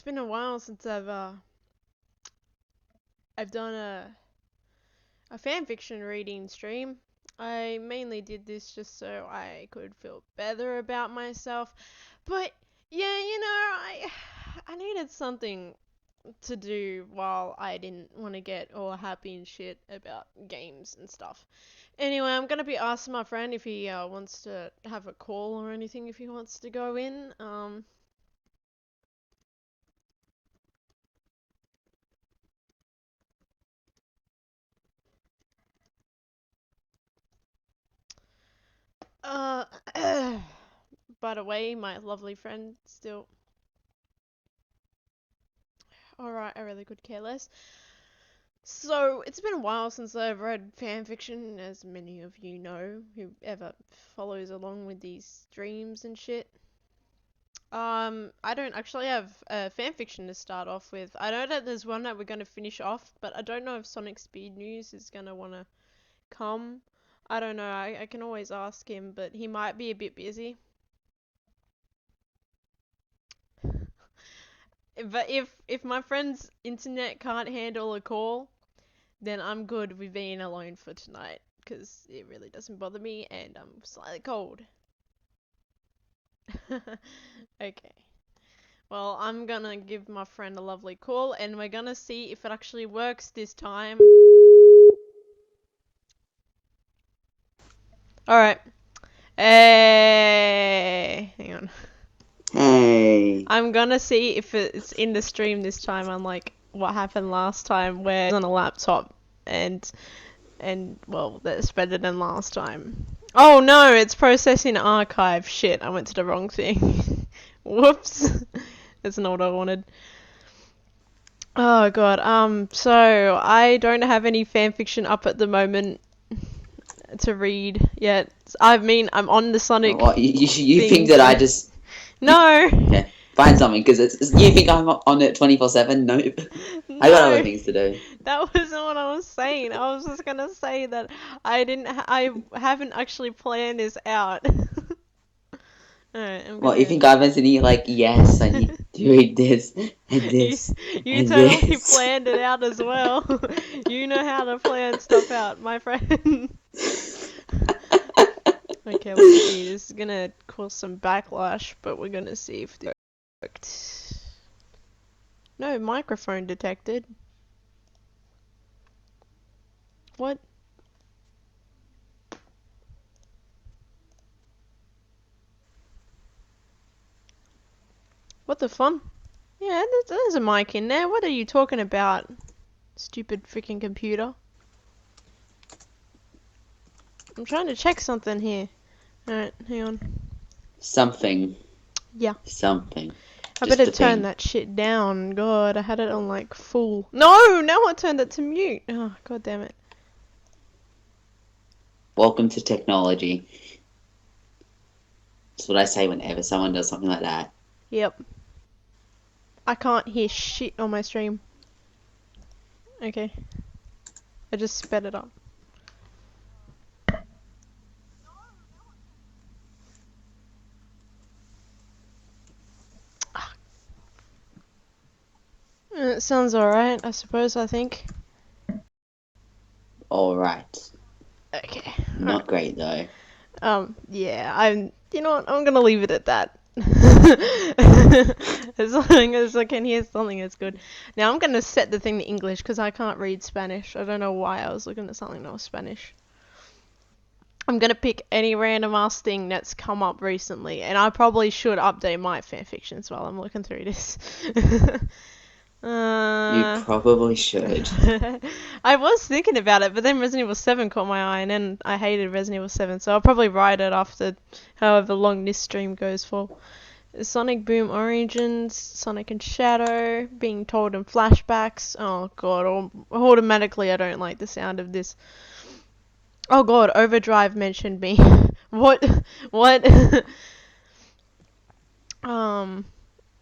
It's been a while since I've done a fanfiction reading stream. I mainly did this just so I could feel better about myself. But yeah, I needed something to do while I didn't want to get all happy and shit about games and stuff. Anyway, I'm gonna be asking my friend if he wants to have a call or anything, if he wants to go in. Uh, by the way, my lovely friend still. Alright, I really could care less. So, it's been a while since I've read fanfiction, as many of you know, whoever follows along with these streams and shit. I don't actually have fanfiction to start off with. I know that there's one that we're gonna finish off, but I don't know if Sonic Speed News is gonna wanna come. I don't know, I can always ask him, but he might be a bit busy. But if my friend's internet can't handle a call, then I'm good with being alone for tonight, because it really doesn't bother me and I'm slightly cold. Okay. Well, I'm gonna give my friend a lovely call and we're gonna see if it actually works this time. Alright. Hey, hang on. Hey. I'm gonna see if it's in the stream this time, unlike what happened last time where it was on a laptop and well, that's better than last time. Oh no, it's processing archive. Shit, I went to the wrong thing. Whoops. That's not what I wanted. Oh god, so I don't have any fanfiction up at the moment to read yet. I mean, I'm on the Sonic What, you think thing, that I so... just... No! Yeah, find something, because you think I'm on it 24/7? Nope. I got other No! things to do. That wasn't what I was saying. I was just gonna say that I haven't actually planned this out. Alright, I'm What, you gonna... think I haven't seen like, yes, I need to read this, and You, this, you and totally this. planned it out as well. You know how to plan stuff out, my friend. Okay, let's see. This is gonna cause some backlash, but we're gonna see if this worked. No, microphone detected. What? What the fun? Yeah, there's a mic in there. What are you talking about? Stupid freaking computer. I'm trying to check something here. Alright, hang on. Something. Yeah. Something. I Just better a turn thing. that shit down. God, I had it on like full. No! Now I turned it to mute. Oh, god damn it. Welcome to technology. That's what I say whenever someone does something like that. Yep. I can't hear shit on my stream. Okay. I just sped it up. It sounds alright, I suppose, I think. Alright. Okay. Not great, though. Yeah, you know what, I'm gonna leave it at that. As long as I can hear something, it's good. Now I'm gonna set the thing to English because I can't read Spanish. I don't know why I was looking at something that was Spanish. I'm gonna pick any random ass thing that's come up recently, and I probably should update my fanfictions while I'm looking through this. You probably should. I was thinking about it, but then Resident Evil 7 caught my eye, and then I hated Resident Evil 7, so I'll probably write it after however long this stream goes for. Sonic Boom Origins, Sonic and Shadow, being told in flashbacks. Oh god, automatically I don't like the sound of this. Oh god, Overdrive mentioned me. What? What?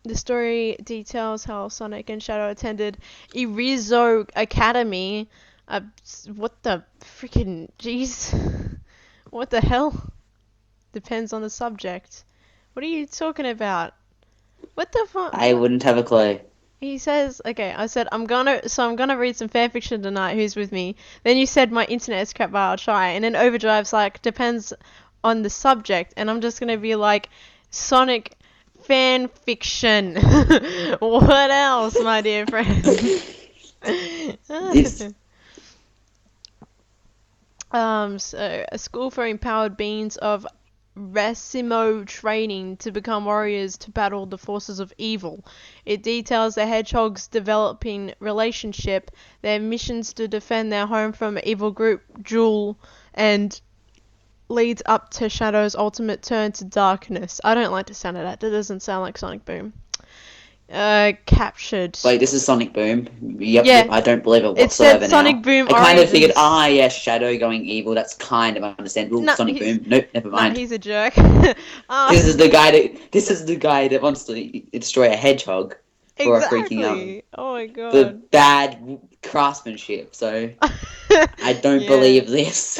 The story details how Sonic and Shadow attended Irizo Academy. What the freaking jeez? What the hell? Depends on the subject. What are you talking about? What the fuck? I wouldn't have a clue. He says, okay, I said, I'm gonna read some fanfiction tonight, who's with me? Then you said my internet is crap, but I'll try. And then Overdrive's like, depends on the subject. And I'm just gonna be like, Sonic fanfiction. What else, my dear friend? This So a school for empowered beings of Racimo training to become warriors to battle the forces of evil. It details the hedgehogs' developing relationship, their missions to defend their home from evil group Jewel, and leads up to Shadow's ultimate turn to darkness. I don't like the sound of that. That doesn't sound like Sonic Boom. Captured. Wait, this is Sonic Boom. Yep, Yeah. I don't believe it It said whatsoever Sonic now. Boom I kind of figured, Origins. yes, Shadow going evil. That's kind of understandable. No, Sonic he's Boom. Nope, never nah, mind. he's a jerk. This is the guy that. This is the guy that wants to destroy a hedgehog for a freaking Exactly. Oh my for god. bad craftsmanship. So I don't Yeah. believe this.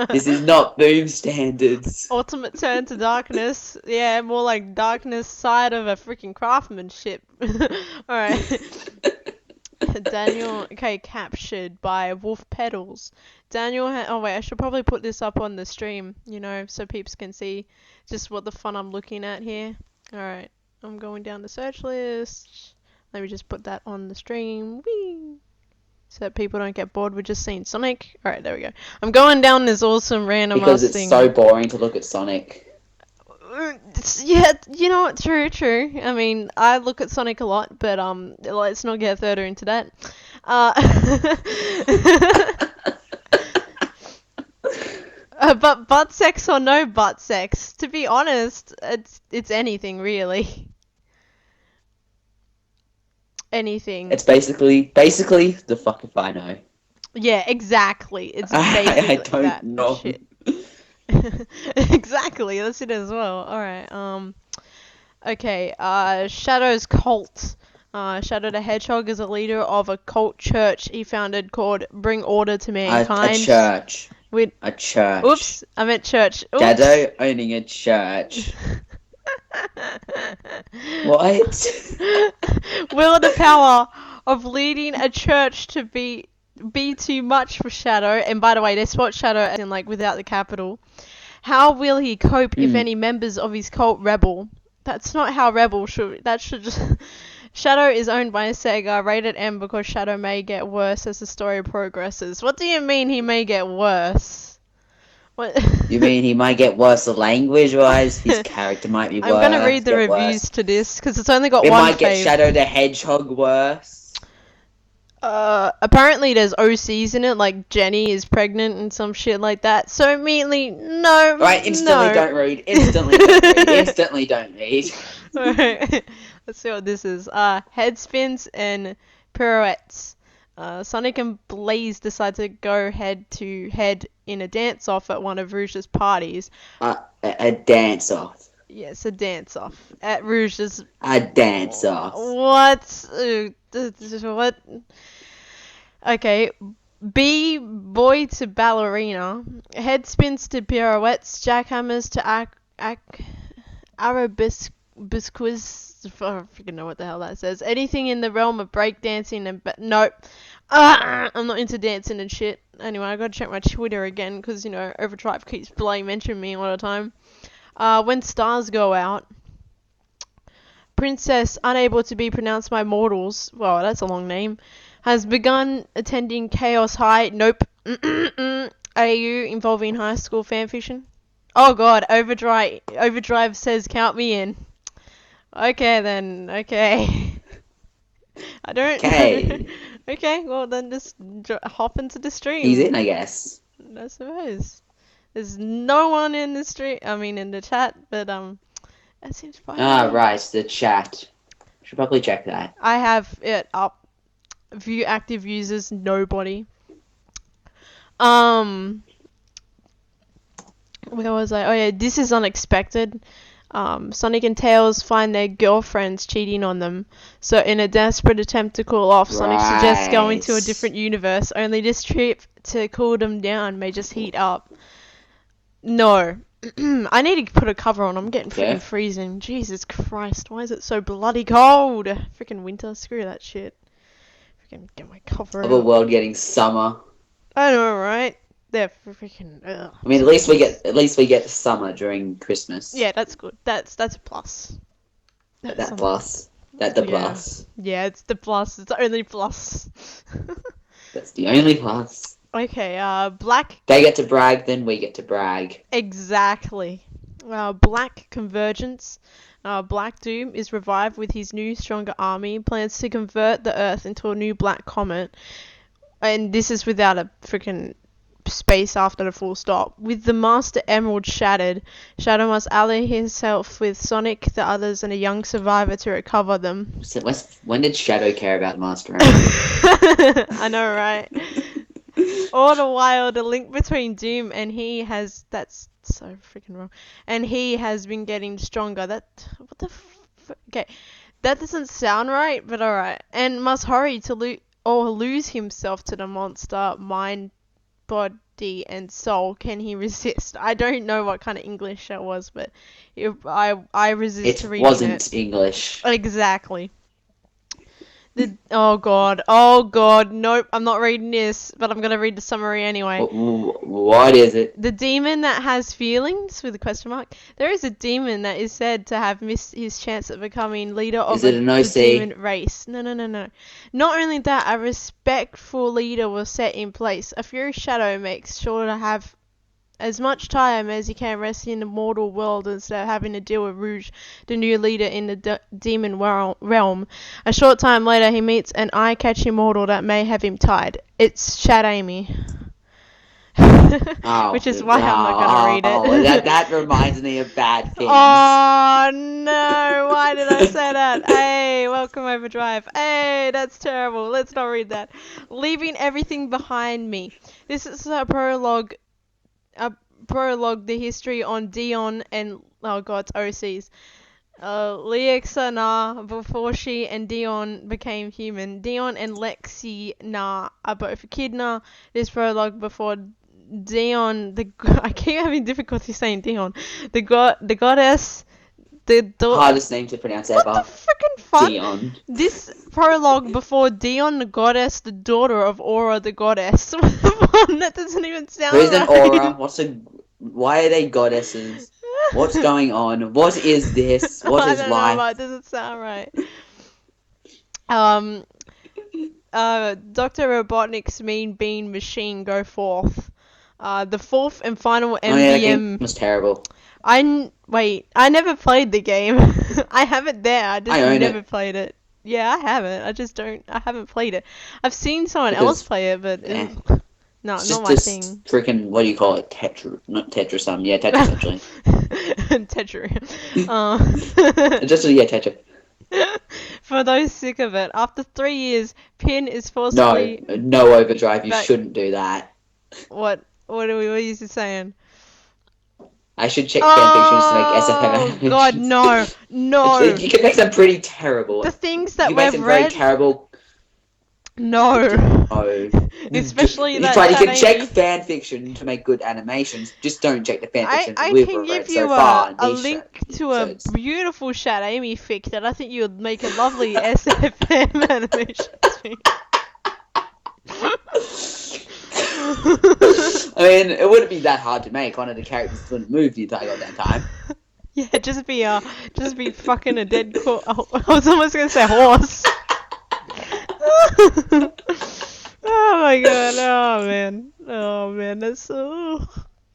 This is not Boom standards. Ultimate turn to darkness. Yeah, more like darkness side of a freaking craftsmanship. Alright. Daniel, okay, captured by Wolf Pedals. Oh wait, I should probably put this up on the stream, so peeps can see just what the fun I'm looking at here. Alright, I'm going down the search list. Let me just put that on the stream. Whee! So that people don't get bored with just seeing Sonic. Alright, there we go. I'm going down this awesome random Because ass it's thing. so boring to look at Sonic. Yeah, you know what? True. I mean, I look at Sonic a lot, but let's not get further into that. But butt sex or no butt sex, to be honest, it's anything really. Anything. It's basically the fuck if I know. Yeah, exactly. It's I basically don't that know. shit. Exactly, that's it as well. Alright, okay, Shadow's cult. Shadow the Hedgehog is a leader of a cult church he founded called Bring Order to Mankind. A church. With A church. Oops, I meant church. Oops. Shadow owning a church. What? Will the power of leading a church to be too much for Shadow? And by the way, they spelled Shadow as in like without the capital. How will he cope if any members of his cult rebel? That's not how rebel should. That should just. Shadow is owned by Sega, rated M because Shadow may get worse as the story progresses. What do you mean he may get worse? What? You mean he might get worse language-wise? His character might be worse. I'm gonna read the reviews to this because it's only got it one might get fave. Shadow the Hedgehog worse. Apparently there's OCs in it, like Jenny is pregnant and some shit like that. So immediately, no. Right, instantly no. don't read. Instantly don't read. Instantly don't read. Alright, let's see what this is. Head spins and pirouettes. Sonic and Blaze decide to go head to head in a dance-off at one of Rouge's parties. A dance-off. Yes, a dance-off at Rouge's. A dance-off. What? What? Okay. B boy to ballerina. Head spins to pirouettes. Jackhammers to arabesques. I don't freaking know what the hell that says. Anything in the realm of breakdancing and nope. I'm not into dancing and shit. Anyway, I gotta check my Twitter again because Overdrive keeps bloody mentioning me all the time. When stars go out. Princess, unable to be pronounced by mortals, well, that's a long name, has begun attending Chaos High. Nope. AU involving high school fanfiction. Oh god, Overdrive says count me in. Okay then, okay. I don't. Okay. Okay, well then just hop into the stream. He's in, I guess. I suppose. There's no one in the stream. I mean, in the chat, but that seems fine. Right, the chat. Should probably check that. I have it up. View active users, nobody. Where was I? Oh yeah, this is unexpected. Sonic and Tails find their girlfriends cheating on them. So in a desperate attempt to cool off, Sonic suggests going to a different universe. Only this trip to cool them down may just heat up. No. I need to put a cover on. I'm getting freaking Yeah. freezing. Jesus Christ, why is it so bloody cold? Freaking winter, screw that shit. Freaking get my cover Of a out. world getting summer. I know, right? They're freaking. Ugh, I mean, at least we get summer during Christmas. Yeah, that's good. That's a plus. That's That something. plus. That the Yeah. plus. Yeah, it's the plus. It's the only plus. That's the only plus. Okay, black. They get to brag, then we get to brag. Exactly. Black Convergence. Black Doom is revived with his new, stronger army, plans to convert the Earth into a new black comet. And this is without a freaking space after the full stop. With the Master Emerald shattered, Shadow must ally himself with Sonic, the others, and a young survivor to recover them. So when did Shadow care about Master Emerald? I know, right? All the while, the link between Doom and he has... That's so freaking wrong. And he has been getting stronger. What the okay. That doesn't sound right, but alright. And must hurry to lose himself to the monster, mind, body, and soul. Can he resist? I don't know what kind of English that was, but I resist It reading wasn't it. English. Exactly. Oh god, nope, I'm not reading this, but I'm gonna read the summary anyway. What is it? The demon that has feelings, with a question mark. There is a demon that is said to have missed his chance of becoming leader of Is it an the OC? demon race. No. Not only that, a respectful leader was set in place. A Fury Shadow makes sure to have as much time as he can rest in the mortal world instead of having to deal with Rouge, the new leader in the demon realm. A short time later, he meets an eye-catching mortal that may have him tied. It's Shad Amy. Which is why I'm not gonna read it. That reminds me of bad things. Oh no, why did I say that? Hey, welcome Overdrive. Hey, that's terrible. Let's not read that. Leaving everything behind me. This is a prologue, the history on Dion and, oh god, OCs. Lexa before she and Dion became human. Dion and Lexi are both echidna. This prologue before Dion, I keep having difficulty saying Dion. The goddess, hardest name to pronounce ever. What the freaking fuck? Dion. This prologue before Dion the goddess, the daughter of Aura the goddess. That doesn't even sound Who's right. an Aura? Why are they goddesses? What's going on? What is this? What is I don't life? know, but it doesn't sound right. Dr. Robotnik's Mean Bean Machine go forth. The fourth and final MVM. Oh yeah, that game was terrible. Wait, I never played the game. I have it there. I just never played it. Yeah, I have it. I haven't played it. I've seen someone else play it, but no, it's not my just thing. Freaking, what do you call it? Tetris. Yeah, Tetris actually. Tetris. Tetris. For those sick of it, after 3 years, Pin is forcibly... No Overdrive. You shouldn't do that. What are you saying? I should check FanFictions to make SFM. Oh god, no. You can make them pretty terrible. The things that you can make we've them read. very terrible. No. Especially that. You can check FanFiction to make good animations. Just don't check the FanFiction. I can give you a link to a beautiful Shad Amy fic that I think you would make a lovely SFM animation. I mean, it wouldn't be that hard to make. One of the characters wouldn't move the entire goddamn time. Yeah, just be fucking a dead I was almost gonna say horse. Oh my god, oh man, that's so...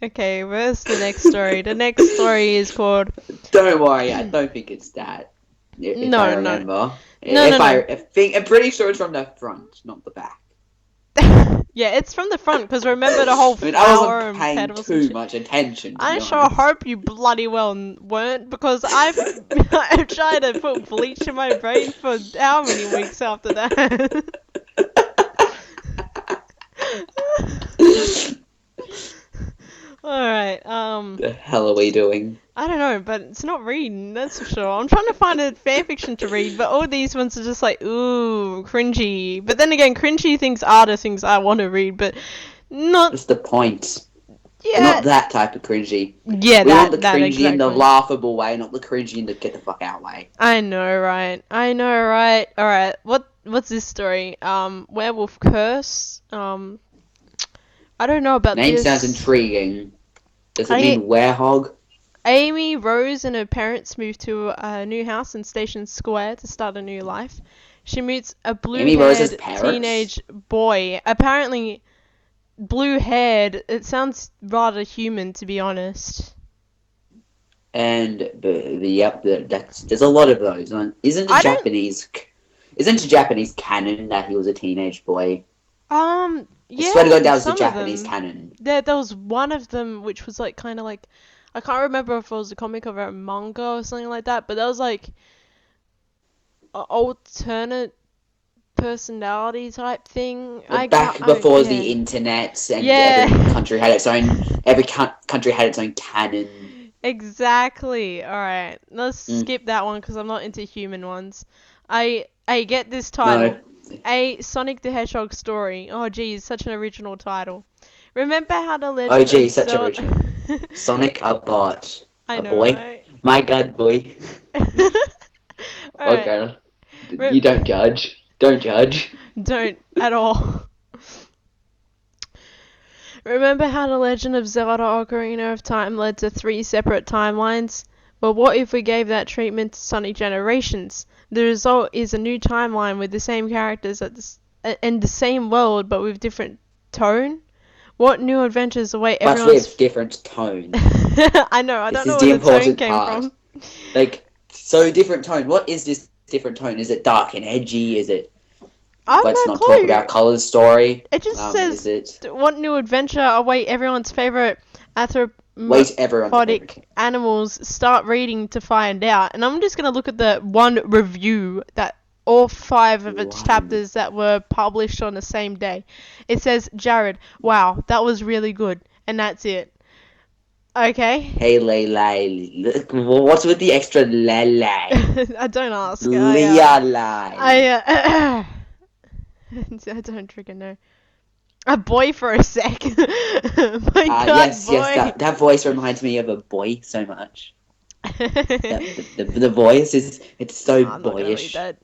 Okay, where's the next story? The next story is called... Don't worry, I don't think it's that. If I remember. I'm pretty sure it's from the front, not the back. Yeah, it's from the front, because remember the whole flower and petals. I wasn't paying too much attention, to I be sure honest. hope you bloody well weren't, because I've tried to put bleach in my brain for how many weeks after that? Alright, The hell are we doing? I don't know, but it's not reading, that's for sure. I'm trying to find a fanfiction to read, but all these ones are just like, ooh, cringy. But then again, cringy things are the things I want to read, but not... That's the point. And not Yeah. that type of cringy. Yeah, We want the that cringy in the exactly. laughable way, not the cringy in the get the fuck out way. I know, right? I know, right? All right. What's this story? Werewolf Curse. I don't know about Name sounds this. intriguing. Does it I mean werehog? Amy, Rose, and her parents move to a new house in Station Square to start a new life. She meets a Amy Rose's blue-haired parents? teenage boy. Apparently, blue-haired. It sounds rather human, to be honest. And there's a lot of those. I don't. Isn't it Japanese canon that he was a teenage boy? I swear to God, Yeah, that was the some of Japanese them. canon. There was one of them which was like kind of like, I can't remember if it was a comic or a manga or something like that, but that was like a alternate personality type thing. Back before Yeah. the internet and Yeah. every country had its own canon. Exactly. All right. Let's Mm, skip that one because I'm not into human ones. I get this no. title. A Sonic the Hedgehog story. Oh geez, such an original title. Remember how the Oh Legend gee, of such Zelda original. Sonic a bot. I A know, boy. right? My God, boy. Alright. Okay. Re- You don't judge. Don't judge. don't at all. Remember how the Legend of Zelda Ocarina of Time led to 3 separate timelines? Well, what if we gave that treatment to Sonic Generations? The result is a new timeline with the same characters and the same world, but with different tone? What new adventures await But everyone's... with different tone. I know, I This don't know is where the the tone important came part. from. Like, so different tone. What is this different tone? Is it dark and edgy? Is it I've let's no not talk clue. about colors story? It just Is says, it what new adventure await everyone's favorite wait everyone's favorite anthropomorphic animals? Start reading to find out. And I'm just going to look at the one review that all 5 of its one? chapters that were published on the same day. It says, Jared, wow, that was really good. And that's it. Okay. Hey lay lay. What's with the extra lay lay? I don't ask. Leah lay. I don't freaking know. A boy for a sec. My God, Yes, boy. that voice reminds me of a boy so much. The voice is it's so I'm not gonna read boyish. that.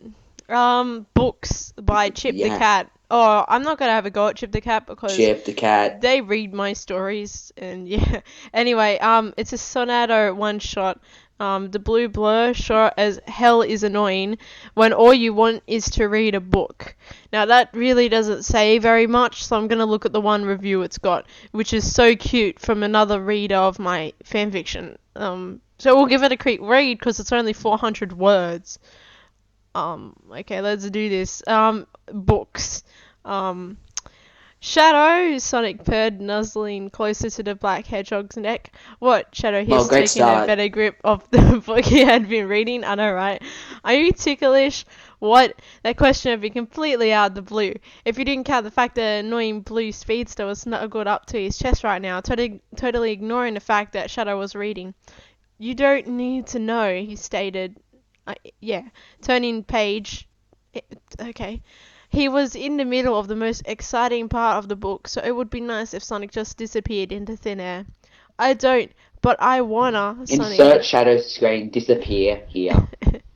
Books by Chip the Yeah, Cat. Oh, I'm not gonna have a go at Chip the Cat because Chip the cat. they read my stories and yeah. Anyway, it's a Sonato one shot. The blue blur, sure as hell is annoying when all you want is to read a book. Now that really doesn't say very much, so I'm gonna look at the one review it's got, which is so cute from another reader of my fanfiction. So we'll give it a quick read because it's only 400 words. Okay, let's do this. Books. Um, Shadow, Sonic purred, nuzzling closer to the black hedgehog's neck. What? Shadow Well, hissed, great taking a start. better grip of the book he had been reading. I know, right? Are you ticklish? What? That question would be completely out of the blue. If you didn't count the fact that an annoying blue speedster was snuggled up to his chest right now, totally ignoring the fact that Shadow was reading. You don't need to know, he stated. Yeah. Turning page. Okay. He was in the middle of the most exciting part of the book, so it would be nice if Sonic just disappeared into thin air. I don't, but I wanna, Sonic. Insert shadow screen disappear here.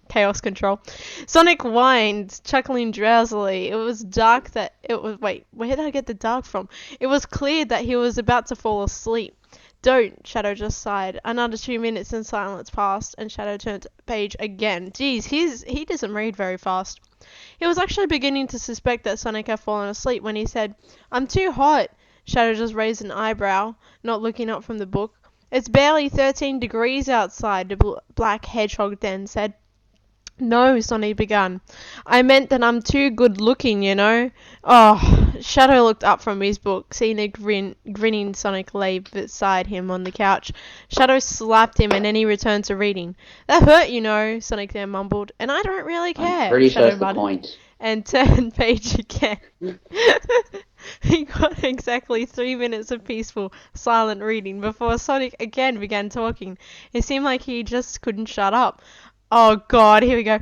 Chaos control. Sonic whined, chuckling drowsily. It was dark that it was. Wait, where did I get the dark from? It was clear that he was about to fall asleep. Don't, Shadow just sighed. Another 2 minutes and silence passed, and Shadow turned page again. Geez, he doesn't read very fast. He was actually beginning to suspect that Sonic had fallen asleep when he said, I'm too hot. Shadow just raised an eyebrow, not looking up from the book. It's barely 13 degrees outside, the black hedgehog then said. No, Sonny began. I meant that I'm too good looking, you know. Oh, Shadow looked up from his book, seeing a grinning Sonic lay beside him on the couch. Shadow slapped him and then he returned to reading. That hurt, you know, Sonic then mumbled. And I don't really I'm care, pretty sure Shadow that's the muttered. point. And turned page again. He got exactly 3 minutes of peaceful, silent reading before Sonic again began talking. It seemed like he just couldn't shut up. Oh God, here we go.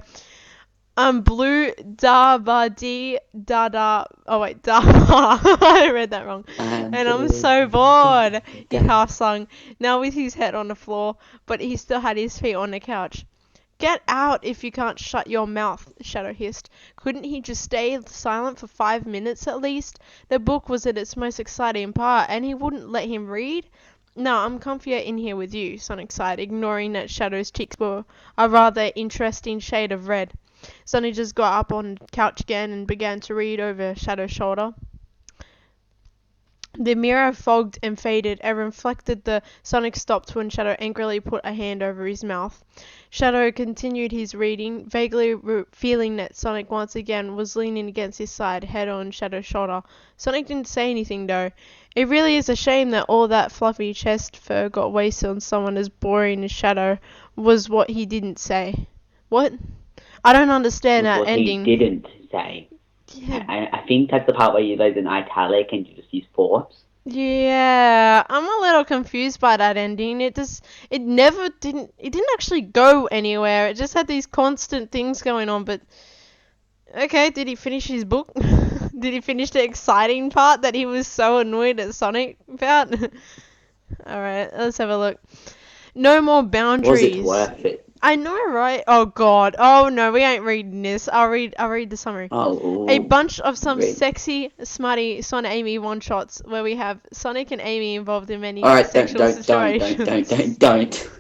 Blue da ba dee da da. Oh wait, da ba. I read that wrong. And I'm so bored. He half sung, now with his head on the floor, but he still had his feet on the couch. Get out if you can't shut your mouth, Shadow hissed. Couldn't he just stay silent for 5 minutes at least? The book was at its most exciting part, and he wouldn't let him read? No, I'm comfier in here with you, Sonic sighed, ignoring that Shadow's cheeks were a rather interesting shade of red. Sonic just got up on the couch again and began to read over Shadow's shoulder. The mirror fogged and faded and reflected the Sonic stopped when Shadow angrily put a hand over his mouth. Shadow continued his reading, vaguely feeling that Sonic once again was leaning against his side, head on Shadow's shoulder. Sonic didn't say anything though. It really is a shame that all that fluffy chest fur got wasted on someone as boring as Shadow, was what he didn't say. What? I don't understand that ending. What he didn't say. Yeah. I think that's the part where you leave in italic and you just use force. Yeah, I'm a little confused by that ending. It didn't actually go anywhere. It just had these constant things going on, but okay, did he finish his book? Did he finish the exciting part that he was so annoyed at Sonic about? Alright, let's have a look. No more boundaries. Was it worth it? I know, right? Oh god. Oh no, we ain't reading this. I'll read the summary. Oh. A bunch of some sexy, smutty Sonic Amy one-shots where we have Sonic and Amy involved in many sexual situations. Don't.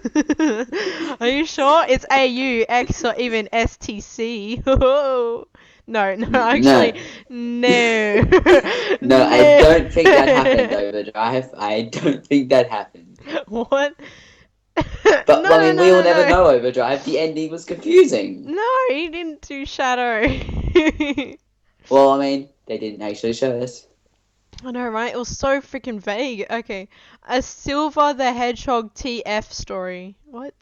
Are you sure? It's AUX or even STC. No, actually, no. No, I don't think that happened, Overdrive. I don't think that happened. What? But we will never know, Overdrive. The ending was confusing. No, he didn't do Shadow. Well, they didn't actually show us. I know, right? It was so freaking vague. Okay. A Silver the Hedgehog TF story. What?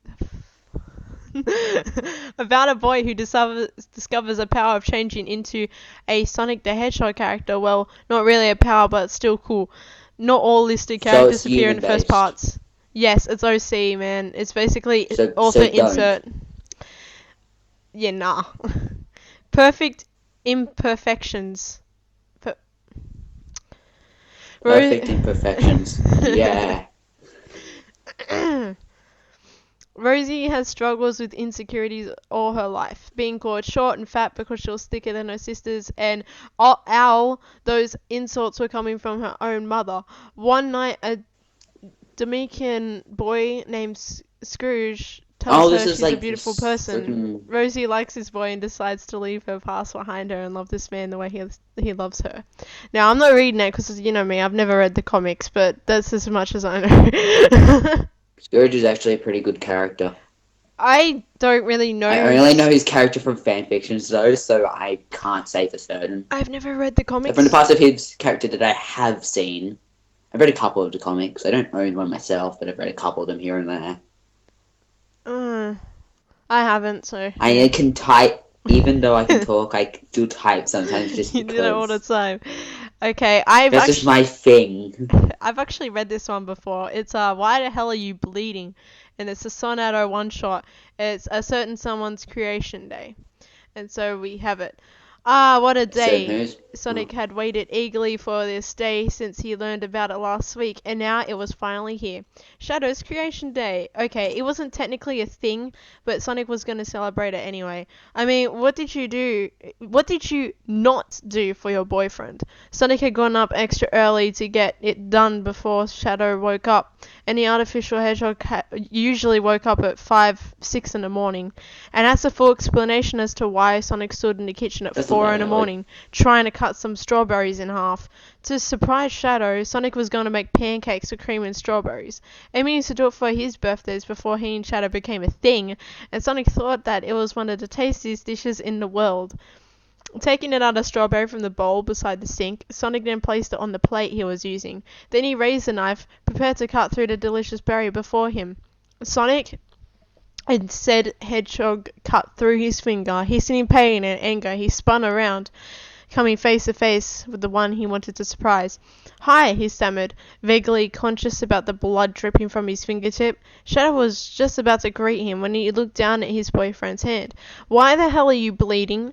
About a boy who discovers a power of changing into a Sonic the Hedgehog character. Well, not really a power, but still cool. Not all listed characters appear in the first parts. Yes, it's OC, man. It's basically insert. Yeah, nah. Perfect imperfections. Perfect imperfections. Yeah. Rosie has struggles with insecurities all her life. Being called short and fat because she was thicker than her sisters, and those insults were coming from her own mother. One night, a Dominican boy named Scrooge tells her she's a beautiful person. Rosie likes this boy and decides to leave her past behind her and love this man the way he loves her. Now, I'm not reading it because, you know me, I've never read the comics, but that's as much as I know. Scrooge is actually a pretty good character. I don't really know. I only know his character from fanfictions, though, so I can't say for certain. I've never read the comics. From the parts of his character that I have seen, I've read a couple of the comics. I don't own one myself, but I've read a couple of them here and there. I haven't, so... I can type, even though I can talk, I do type sometimes just you because... do it all the time. Okay, That's just my thing. I've actually read this one before. It's, Why the Hell Are You Bleeding? And it's a Sonato one-shot. It's a certain someone's creation day. And so we have it. Ah, what a day. Sonic had waited eagerly for this day since he learned about it last week, and now it was finally here. Shadow's creation day. Okay, it wasn't technically a thing, but Sonic was going to celebrate it anyway. I mean, what did you do? What did you not do for your boyfriend? Sonic had gone up extra early to get it done before Shadow woke up, and the artificial hedgehog usually woke up at 5, 6 in the morning. And that's a full explanation as to why Sonic stood in the kitchen at 4 in the morning, trying to cut some strawberries in half. To surprise Shadow, Sonic was going to make pancakes with cream and strawberries. Amy used to do it for his birthdays before he and Shadow became a thing, and Sonic thought that it was one of the tastiest dishes in the world. Taking another strawberry from the bowl beside the sink, Sonic then placed it on the plate he was using. Then he raised the knife, prepared to cut through the delicious berry before him. Sonic and said hedgehog cut through his finger. Hissing in pain and anger, he spun around. coming face to face with the one he wanted to surprise. "Hi," he stammered, vaguely conscious about the blood dripping from his fingertip. Shadow was just about to greet him when he looked down at his boyfriend's hand. "Why the hell are you bleeding?"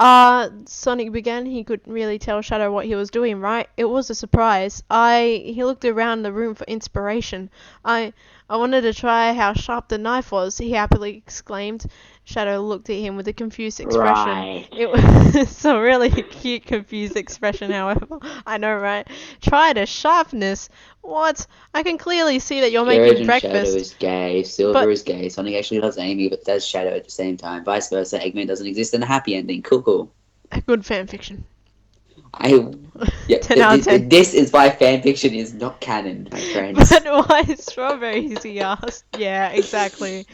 Sonic began. He couldn't really tell Shadow what he was doing, right? It was a surprise. He looked around the room for inspiration. I wanted to try how sharp the knife was," he happily exclaimed. Shadow looked at him with a confused expression. Right. It was a really cute, confused expression, however. I know, right? "Try the sharpness? What? I can clearly see that you're making breakfast." Shadow is gay, Silver But- is gay, Sonic actually loves Amy but does Shadow at the same time. Vice versa, Eggman doesn't exist in a happy ending. Cool. Good fanfiction. 10 out of 10. This is why fanfiction is not canon, my friends. But why strawberries, he asked. Yeah, exactly.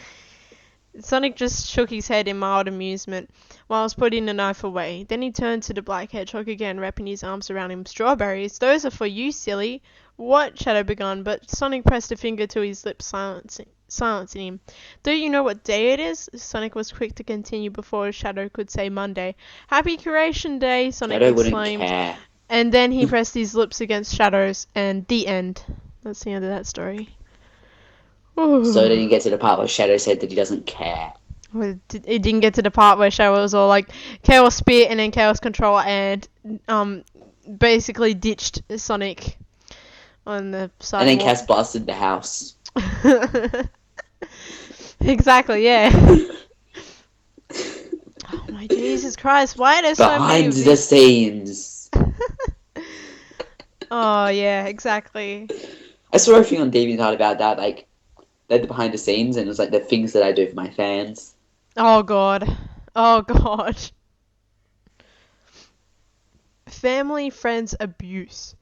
Sonic just shook his head in mild amusement while putting the knife away. Then he turned to the black hedgehog again, wrapping his arms around him. "Strawberries? Those are for you, silly." "What?" Shadow began, but Sonic pressed a finger to his lips, silencing him. "Don't you know what day it is?" Sonic was quick to continue before Shadow could say Monday. "Happy Creation Day," Sonic Shadow wouldn't exclaimed. care. And then he pressed his lips against Shadow's, and the end. That's the end of that story. Ooh. So then you get to the part where Shadow said that he doesn't care. Well, it didn't get to the part where Shadow was all like Chaos Spear and then Chaos Control and basically ditched Sonic on the sidewalk. And then Cass blasted the house. Exactly, yeah. Oh my Jesus Christ, why are there so many Behind of the these? scenes. Oh yeah, exactly. I saw a thing on DeviantArt about that, like, they're the behind the scenes, and it was like the things that I do for my fans. Oh god. Oh god. Family, friends, abuse.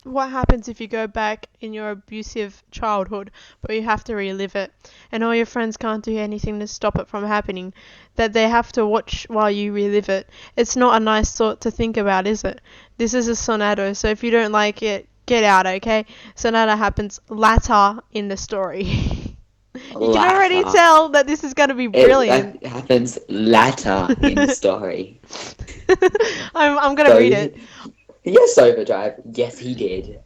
What happens if you go back in your abusive childhood, but you have to relive it, and all your friends can't do anything to stop it from happening, that they have to watch while you relive it? It's not a nice thought to think about, is it? This is a sonata, so if you don't like it, get out, okay? Sonata happens later in the story. You can already tell that this is going to be brilliant. It happens later in the story. I'm going to read it. Yes, Overdrive. Yes, he did.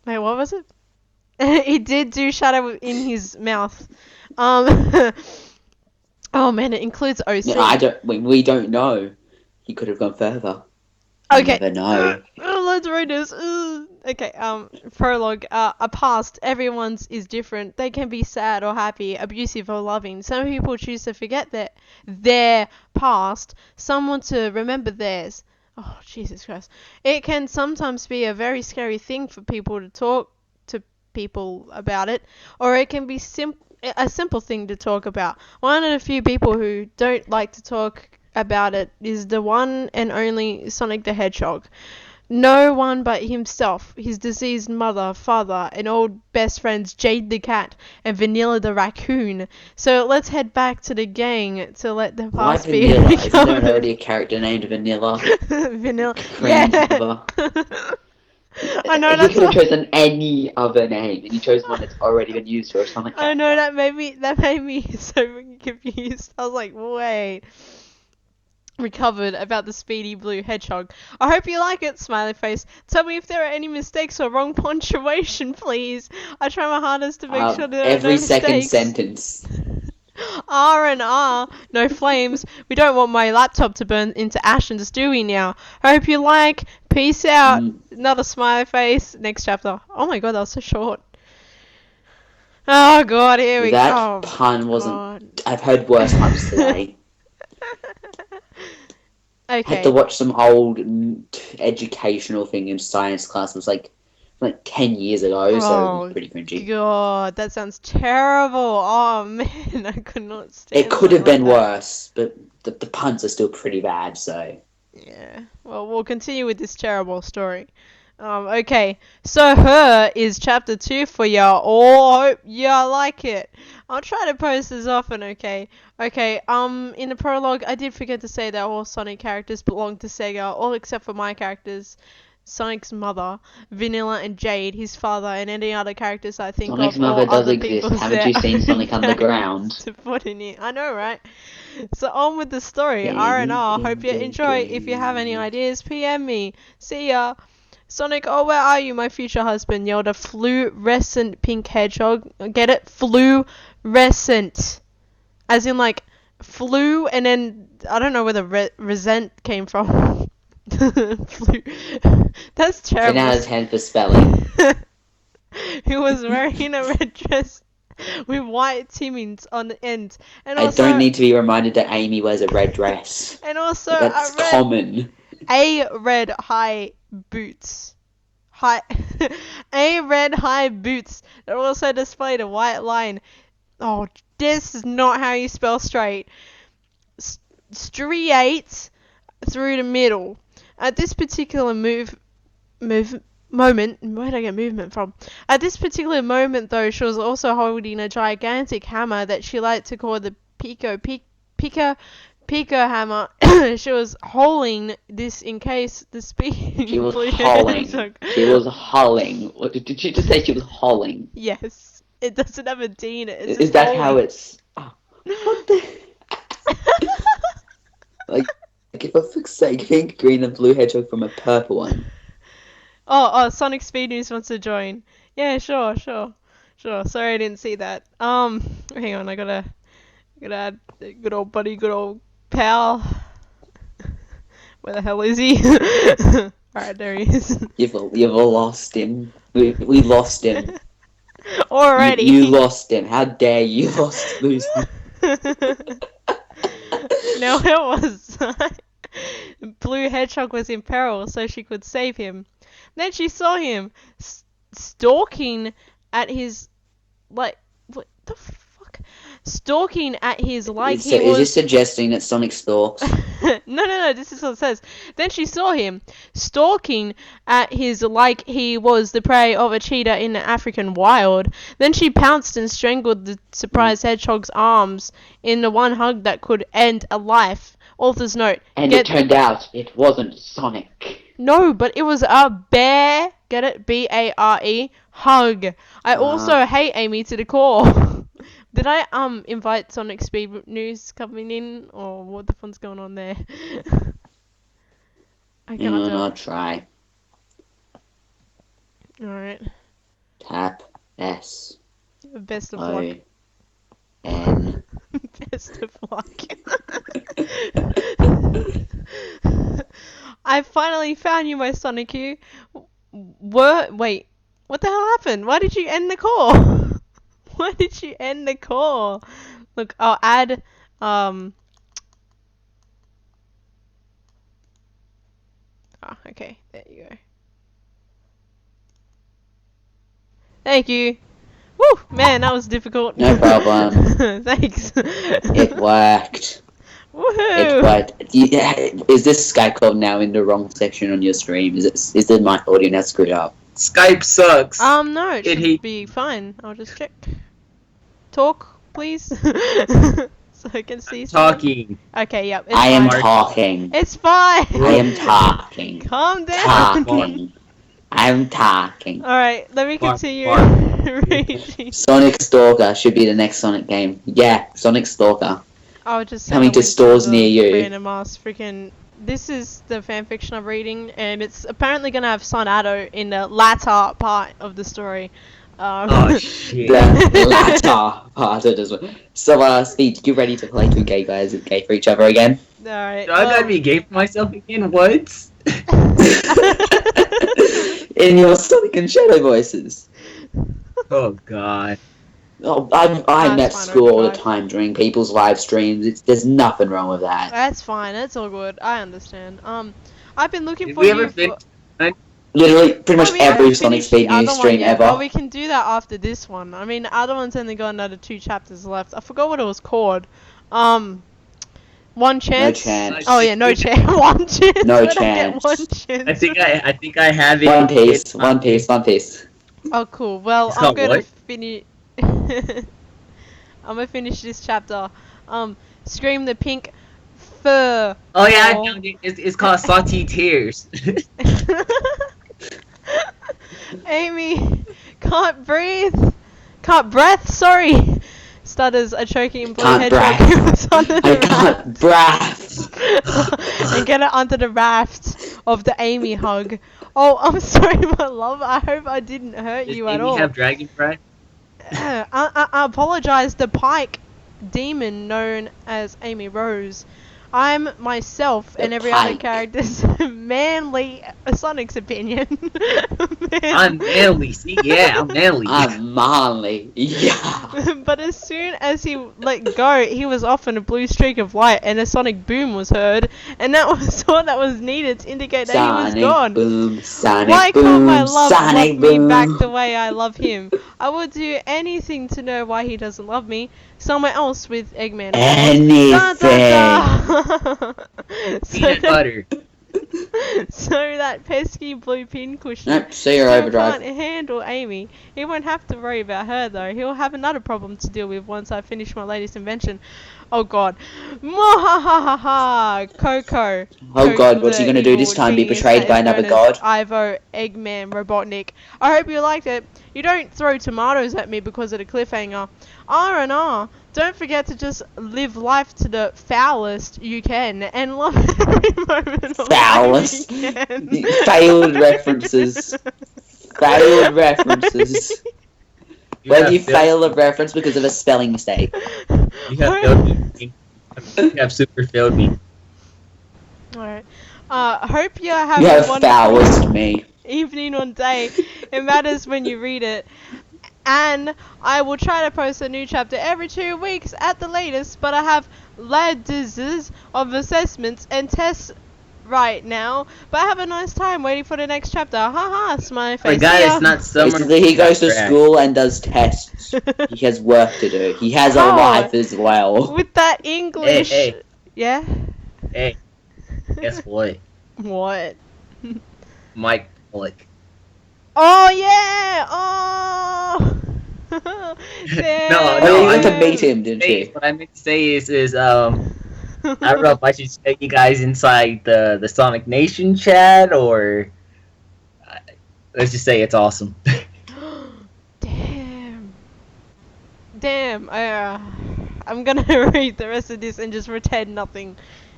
Wait, what was it? He did do Shadow in his mouth. Oh man, it includes OC. No, we don't know. He could have gone further. Okay. You never know. Let's read this. Okay, prologue. A past. Everyone's is different. They can be sad or happy, abusive or loving. Some people choose to forget their past. Some want to remember theirs. Oh, Jesus Christ. It can sometimes be a very scary thing for people to talk to people about it, or it can be a simple thing to talk about. One of the few people who don't like to talk about it is the one and only Sonic the Hedgehog. No one but himself, his deceased mother, father, and old best friends Jade the cat and Vanilla the raccoon. So let's head back to the gang to let the Why past be Vanilla? Isn't there recovered. already a character named Vanilla? Vanilla. Cream Yeah. cover. I know He that's could have chosen any other name, and he chose one that's already been used for a Sonic character. I know that made me so confused. I was like, wait. Recovered about the speedy blue hedgehog. I hope you like it, smiley face. Tell me if there are any mistakes or wrong punctuation, please. I try my hardest to make sure there are no Every second mistakes. sentence. R and R, no flames. We don't want my laptop to burn into ashes, do we now? Hope you like. Peace out. Another smiley face. Next chapter. Oh my god, that was so short. Oh god, here we go. That pun wasn't... I've heard worse puns today. Okay. Had to watch some old educational thing in science class. It was like 10 years ago, so it was pretty cringy. God, that sounds terrible. Oh man, I could not stand It could have been something like worse, but the puns are still pretty bad, so... that. Yeah. Well, we'll continue with this terrible story. Okay, so Her is chapter 2 for y'all. Oh, I hope y'all like it. I'll try to post this often, okay? Okay, in the prologue, I did forget to say that all Sonic characters belong to Sega, all except for my characters. Sonic's mother, Vanilla and Jade, his father, and any other characters I think Sonic's of. mother or does other exist. people's Haven't you seen Sonic Underground? to put in it. I know, right? So on with the story. R&R. Hope you enjoy. If you have any ideas, PM me. See ya. Sonic, oh, where are you, my future husband? Yelled a fluorescent pink hedgehog. Get it? Fluorescent. As in, like, flu, and then, I don't know where the resent came from. Flu. That's terrible. 10 out of 10 for spelling. Who was wearing a red dress with white trimmings on the end. And I also, don't need to be reminded that Amy wears a red dress. And also, That's common. red high boots. A red high boots that also displayed a white line. Oh, this is not how you spell straight. Striate through the middle. At this particular moment, where did I get movement from? At this particular moment, though, she was also holding a gigantic hammer that she liked to call the Pico hammer. She was holding this in case the speed. She was hauling. She was hauling. What did she just say? She was hauling. Yes, it doesn't have a D in it. Is that how it's? Oh. What the? like, for fuck's sake, pink, green, and blue hedgehog from a purple one. Oh, Sonic Speed News wants to join. Yeah, sure. Sorry, I didn't see that. Hang on, I gotta add good old buddy, good old pal. Where the hell is he? Alright, there he is. You've all lost him. We lost him. Already. You lost him. How dare you lose him? No, it was. Blue Hedgehog was in peril, so she could save him. Then she saw him stalking at his, like, what the fuck? Stalking at his, like, so is this suggesting that Sonic stalks? No, this is what it says. Then she saw him stalking at his, like he was the prey of a cheetah in the African wild. Then she pounced and strangled the surprised hedgehog's arms in the one hug that could end a life. Author's note. And it turned out it wasn't Sonic. No, but it was a bear. Get it? B-A-R-E. Hug. I also hate Amy to the core. Did I invite Sonic Speed News coming in, or what the fun's going on there? I can't I'll try. Alright. Tap S. Best of luck. N. Best of luck. I finally found you, my Sonic U. Wait, what the hell happened? Why did you end the call? Why did you end the call? Look, I'll add, okay, there you go. Thank you. Woo, man, that was difficult. No problem. Thanks. It worked. Woohoo! It worked. Is this Skype call now in the wrong section on your stream? Is the mic audio now screwed up? Skype sucks. No, it should be fine. I'll just check. Talk, please. So I can see talking. Okay, yep. It's I am fine. talking. It's fine. I am talking. Calm down. Talking. I'm talking. Alright, let me continue reading. Sonic Stalker should be the next Sonic game. Yeah, Sonic Stalker. I'll just coming to stores near you. Random ass freaking. This is the fanfiction I'm reading, and it's apparently gonna have Sonado in the latter part of the story. Oh shit. The latter part of this one. So, Speed, you ready to play two gay guys and gay for each other again? Alright. I gotta be gay for myself again? What? In your Sonic and Shadow voices. Oh god. Oh, I'm at school all the time during people's live streams. There's nothing wrong with that. That's fine. That's all good. I understand. I've been looking for you for... Literally, pretty much every Sonic Speed News stream ever. Well, we can do that after this one. I mean, the other one's only got another 2 chapters left. I forgot what it was called. One chance. No chance. Oh yeah, no chance. One chance. No chance. I get 1 chance. I think I have it. One piece. Oh cool. Well, It's I'm called gonna what? finish. I'm gonna finish this chapter. Scream the pink fur. Oh yeah, I found it. It's called Salty Tears. Amy, can't breathe. Can't breath. Sorry. stutters a choking blue Can't hedgehog breath. who was under I the can't breath. and get it onto the raft of the Amy hug. Oh, I'm sorry, my love. I hope I didn't hurt Does you at Amy all. have dragon breath? I apologize. The pike demon known as Amy Rose. I'm myself and every other pike. character's manly Sonic's opinion. I'm manly. See, yeah, I'm manly. I'm manly. Yeah. But as soon as he let go, he was off in a blue streak of light, and a sonic boom was heard, and that was all that was needed to indicate that he was Sonic gone. boom, Sonic Why boom, can't my love Sonic love boom. me back the way I love him? I would do anything to know why he doesn't love me. Somewhere else with Eggman. Anything. Da, da, da. Peanut butter. So that pesky blue pin cushion Nope, see your still overdrive. can't handle Amy. He won't have to worry about her though. He'll have another problem to deal with once I finish my latest invention. Oh god. Mwahahaha! Coco. Oh god, what's he the gonna do this evil time? Be genius betrayed that by is another known god? as Ivo Eggman Robotnik. I hope you liked it. You don't throw tomatoes at me because of the cliffhanger. R&R. Don't forget to just live life to the foulest you can and love every moment of Foulest? life you can. Failed references. Failed references. Whether you fail a reference because of a spelling mistake. You have failed me. You have super failed me. Alright. Hope you have You a have wonderful foulest me. evening or day. It matters when you read it. And I will try to post a new chapter every 2 weeks at the latest, but I have ladderses of assessments and tests right now. But have a nice time waiting for the next chapter. Haha, smiley face. Forgot See ya. it's not summer. Basically, he goes to Correct. school and does tests. He has work to do. He has a Oh. life as well. With that English. Hey. Yeah? Hey, guess what? What? Mike Pollock. Oh yeah! Oh! Damn. No, Oh, you I went to didn't meet him, didn't Hey, you? what I meant to say is I don't know if I should take you guys inside the Sonic Nation chat or let's just say it's awesome. Damn. I'm gonna read the rest of this and just pretend nothing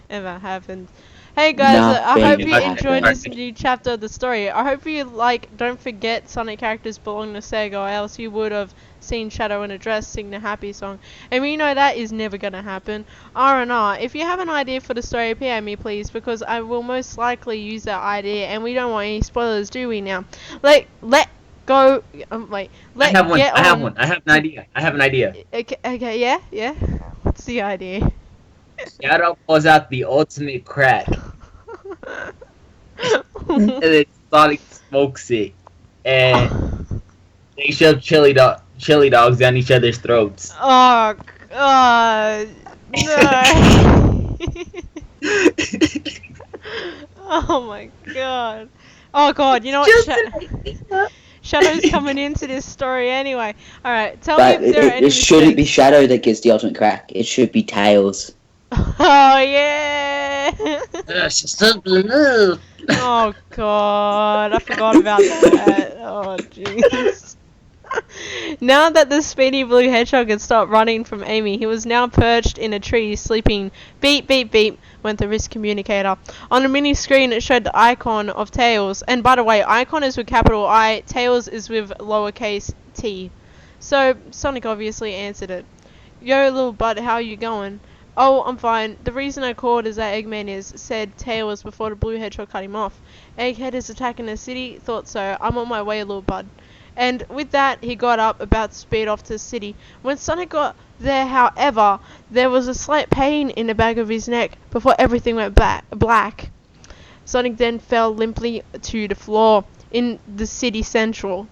ever happened. Hey guys, I hope Nothing you enjoyed this happened. new chapter of the story. I hope you don't forget Sonic characters belong to Sega, or else you would have seen Shadow in a dress sing the happy song. And we know that is never gonna happen. R&R, if you have an idea for the story, PM me please, because I will most likely use that idea, and we don't want any spoilers, do we now? Let go. Wait. I have one. Get I have on- one. I have an idea. Okay, yeah. What's the idea? Shadow pulls out the ultimate crack, and then Sonic smokes it, and they shove chili dogs down each other's throats. Oh god. No. Oh my god. Oh god, you know what? Shadow's coming into this story anyway. Alright, tell But me if there are any it shouldn't be mistakes. Shadow that gets the ultimate crack. It should be Tails. Oh yeah. Move. Oh god, I forgot about that. Oh jeez. Now that the speedy blue hedgehog had stopped running from Amy, he was now perched in a tree sleeping. Beep beep beep went the wrist communicator. On the mini screen it showed the icon of Tails. And by the way, icon is with capital I, Tails is with lowercase t. So Sonic obviously answered it. Yo little bud, how you going? Oh, I'm fine. The reason I called is that Eggman is, said Tails before the blue hedgehog cut him off. Egghead is attacking the city? Thought so. I'm on my way, little bud. And with that, he got up, about to speed off to the city. When Sonic got there, however, there was a slight pain in the back of his neck before everything went black. Sonic then fell limply to the floor in the city central.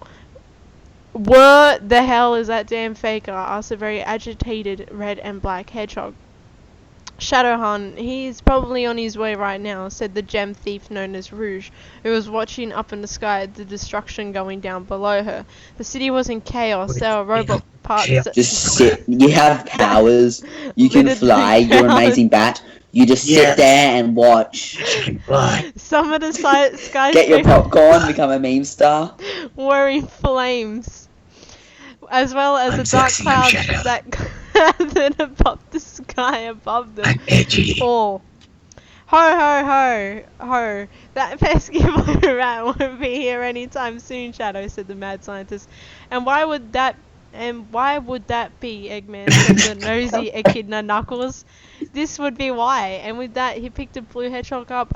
What the hell is that damn faker? Asked a very agitated red and black hedgehog. Shadowhun, he's probably on his way right now, said the gem thief known as Rouge, who was watching up in the sky at the destruction going down below her. The city was in chaos. There were robot parts. Just sit. You have powers. You can Littered fly. the You're an ground. amazing bat. You just Yes. sit there and watch. Some of the skyscrapers Get your popcorn. Become a meme star. were in flames, as well as I'm the dark sexy, I'm clouds Shadow. that then above the sky above them. I'm edgy. Fall. Ho ho ho ho! That pesky blue rat won't be here anytime soon, Shadow, said the mad scientist. And why would that be, Eggman, said the nosy echidna Knuckles. This would be why. And with that, he picked a blue hedgehog up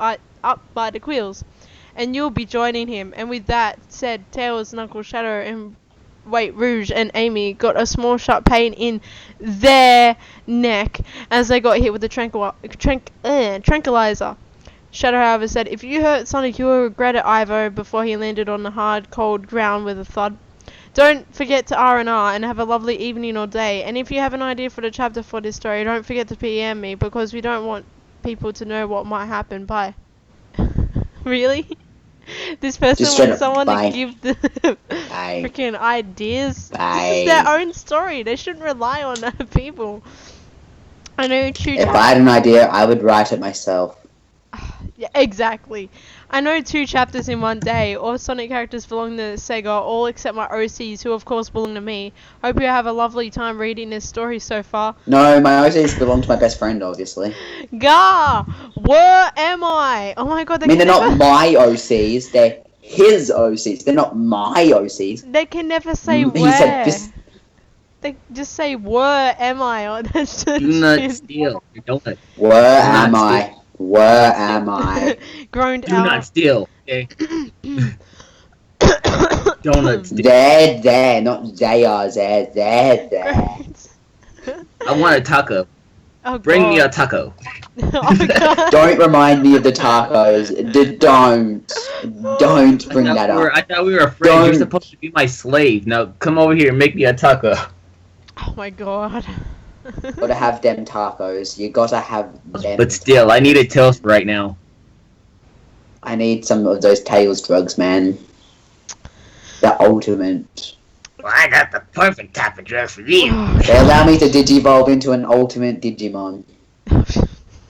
by the quills. And you'll be joining him. And with that, said Tails, Knuckles, Shadow, and Rouge and Amy got a small sharp pain in their neck as they got hit with the tranquilizer. Shadow, however, said, "If you hurt Sonic, you will regret it, Ivo," before he landed on the hard, cold ground with a thud. Don't forget to R&R and have a lovely evening or day. And if you have an idea for the chapter for this story, don't forget to PM me, because we don't want people to know what might happen. Bye. Really? This person wants someone to give the freaking ideas. This is their own story. They shouldn't rely on other people. I know If I had an idea, I would write it myself. Yeah, exactly. I know 2 chapters in one day. All Sonic characters belong to Sega, all except my OCs, who of course belong to me. Hope you have a lovely time reading this story so far. No, my OCs belong to my best friend, obviously. Gah! Where am I? Oh my god, I mean, they're not my OCs, they're his OCs. They're not my OCs. They can never say He where. said this. They just say, where am I? Or that's Do not steal. Don't. Where am I? Where am I? Groaned Do out. not steal. Okay. Donuts. There, not they are there. Oh I want a taco. god. Bring me a taco. Oh god. Don't remind me of the tacos. Don't bring that up. I thought we were friends. You're supposed to be my slave. Now come over here and make me a taco. Oh my god. Gotta have them tacos. You gotta have them. But still, I need a Tails right now. I need some of those Tails drugs, man. The ultimate. Well, I got the perfect type of drug for you. They allow me to digivolve into an ultimate Digimon.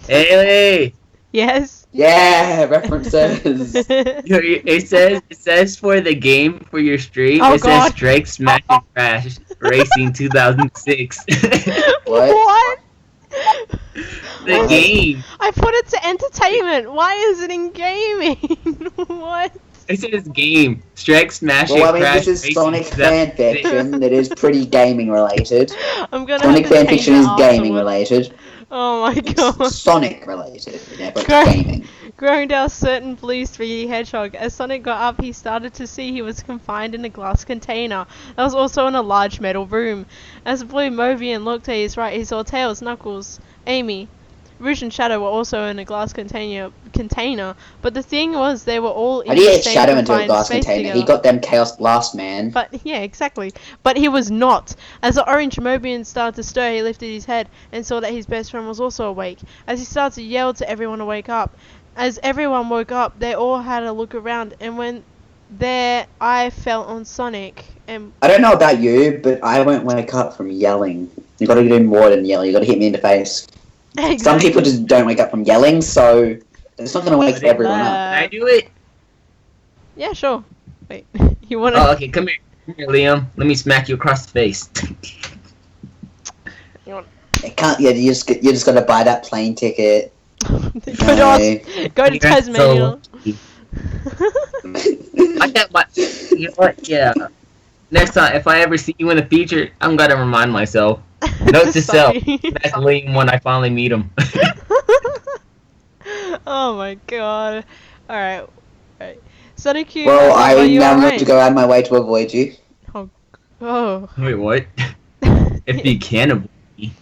Hey! Yes. Yeah, references. It says for the game for your stream. Oh, it God. says Drake Smash and Crash Racing 2006. What? The game. I put it to entertainment. Why is it in gaming? What? It says game. Drake Smash Well, I and mean, Crash this is Racing Sonic 2006. FanFiction that is pretty gaming related. I'm gonna Sonic have to change FanFiction is that gaming afterwards. related. Oh my god. Sonic related, yeah, but Great. gaming. Growing down certain blue 3D hedgehog. As Sonic got up, he started to see he was confined in a glass container that was also in a large metal room. As Blue Movian looked at his right, he saw Tails, Knuckles, Amy, Rouge and Shadow were also in a glass container. But the thing was, they were all in How do you the get same Shadow into a confined glass space container? together. He got them Chaos Blast, man. But yeah, exactly. But he was not. As the orange Mobian started to stir, he lifted his head and saw that his best friend was also awake. As he started to yell to everyone to wake up. As everyone woke up, they all had a look around, and when their eye fell on Sonic, and I don't know about you, but I won't wake up from yelling. You gotta do more than yelling, you gotta hit me in the face. exactly. Some people just don't wake up from yelling, so it's not gonna wake everyone up. Can I do it? Yeah, sure. Wait, you wanna? Oh, okay, come here. Come here, Liam. Let me smack you across the face. It can't. Yeah, you just gotta buy that plane ticket. Go to Tasmania. I got my. You know what? Yeah. Next time, if I ever see you in the future, I'm gonna remind myself. Note to self. Sorry. Smack Liam when I finally meet him. Oh my god. Alright. Alright. Sonic Q. Well, are I you now alright? have to go out of my way to avoid you. Oh. Wait, what? If you can avoid me,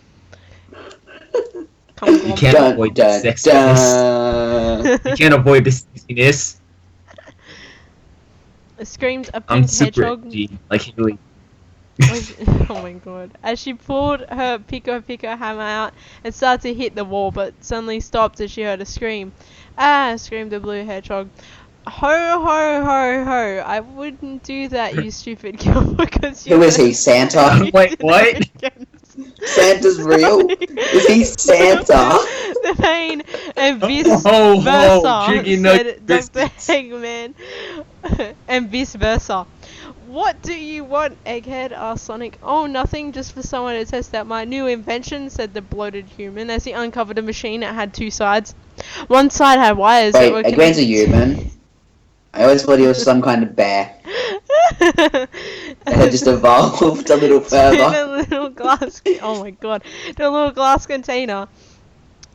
Come you on. can't avoid the sexiness. You can't avoid the sexiness. Screamed a I'm pink super hedgehog. edgy, like Haley. Oh my god. As she pulled her Pico hammer out and started to hit the wall, but suddenly stopped as she heard a scream. Ah, screamed the blue hedgehog. Ho ho ho ho. I wouldn't do that, you stupid girl, because you Who is he, Santa? Wait, what? Santa's real? Is he Santa? The pain and vice Ho, ho, versa, chicken said nut Dr. biscuits. Eggman. And vice versa. What do you want, Egghead? asked Sonic. Oh, nothing, just for someone to test out my new invention, said the bloated human as he uncovered a machine that had two sides. One side had wires that were Wait, Eggman's a human. I always thought he was some kind of bear. That had just evolved a little in further. a little glass. Oh my god, in a little glass container.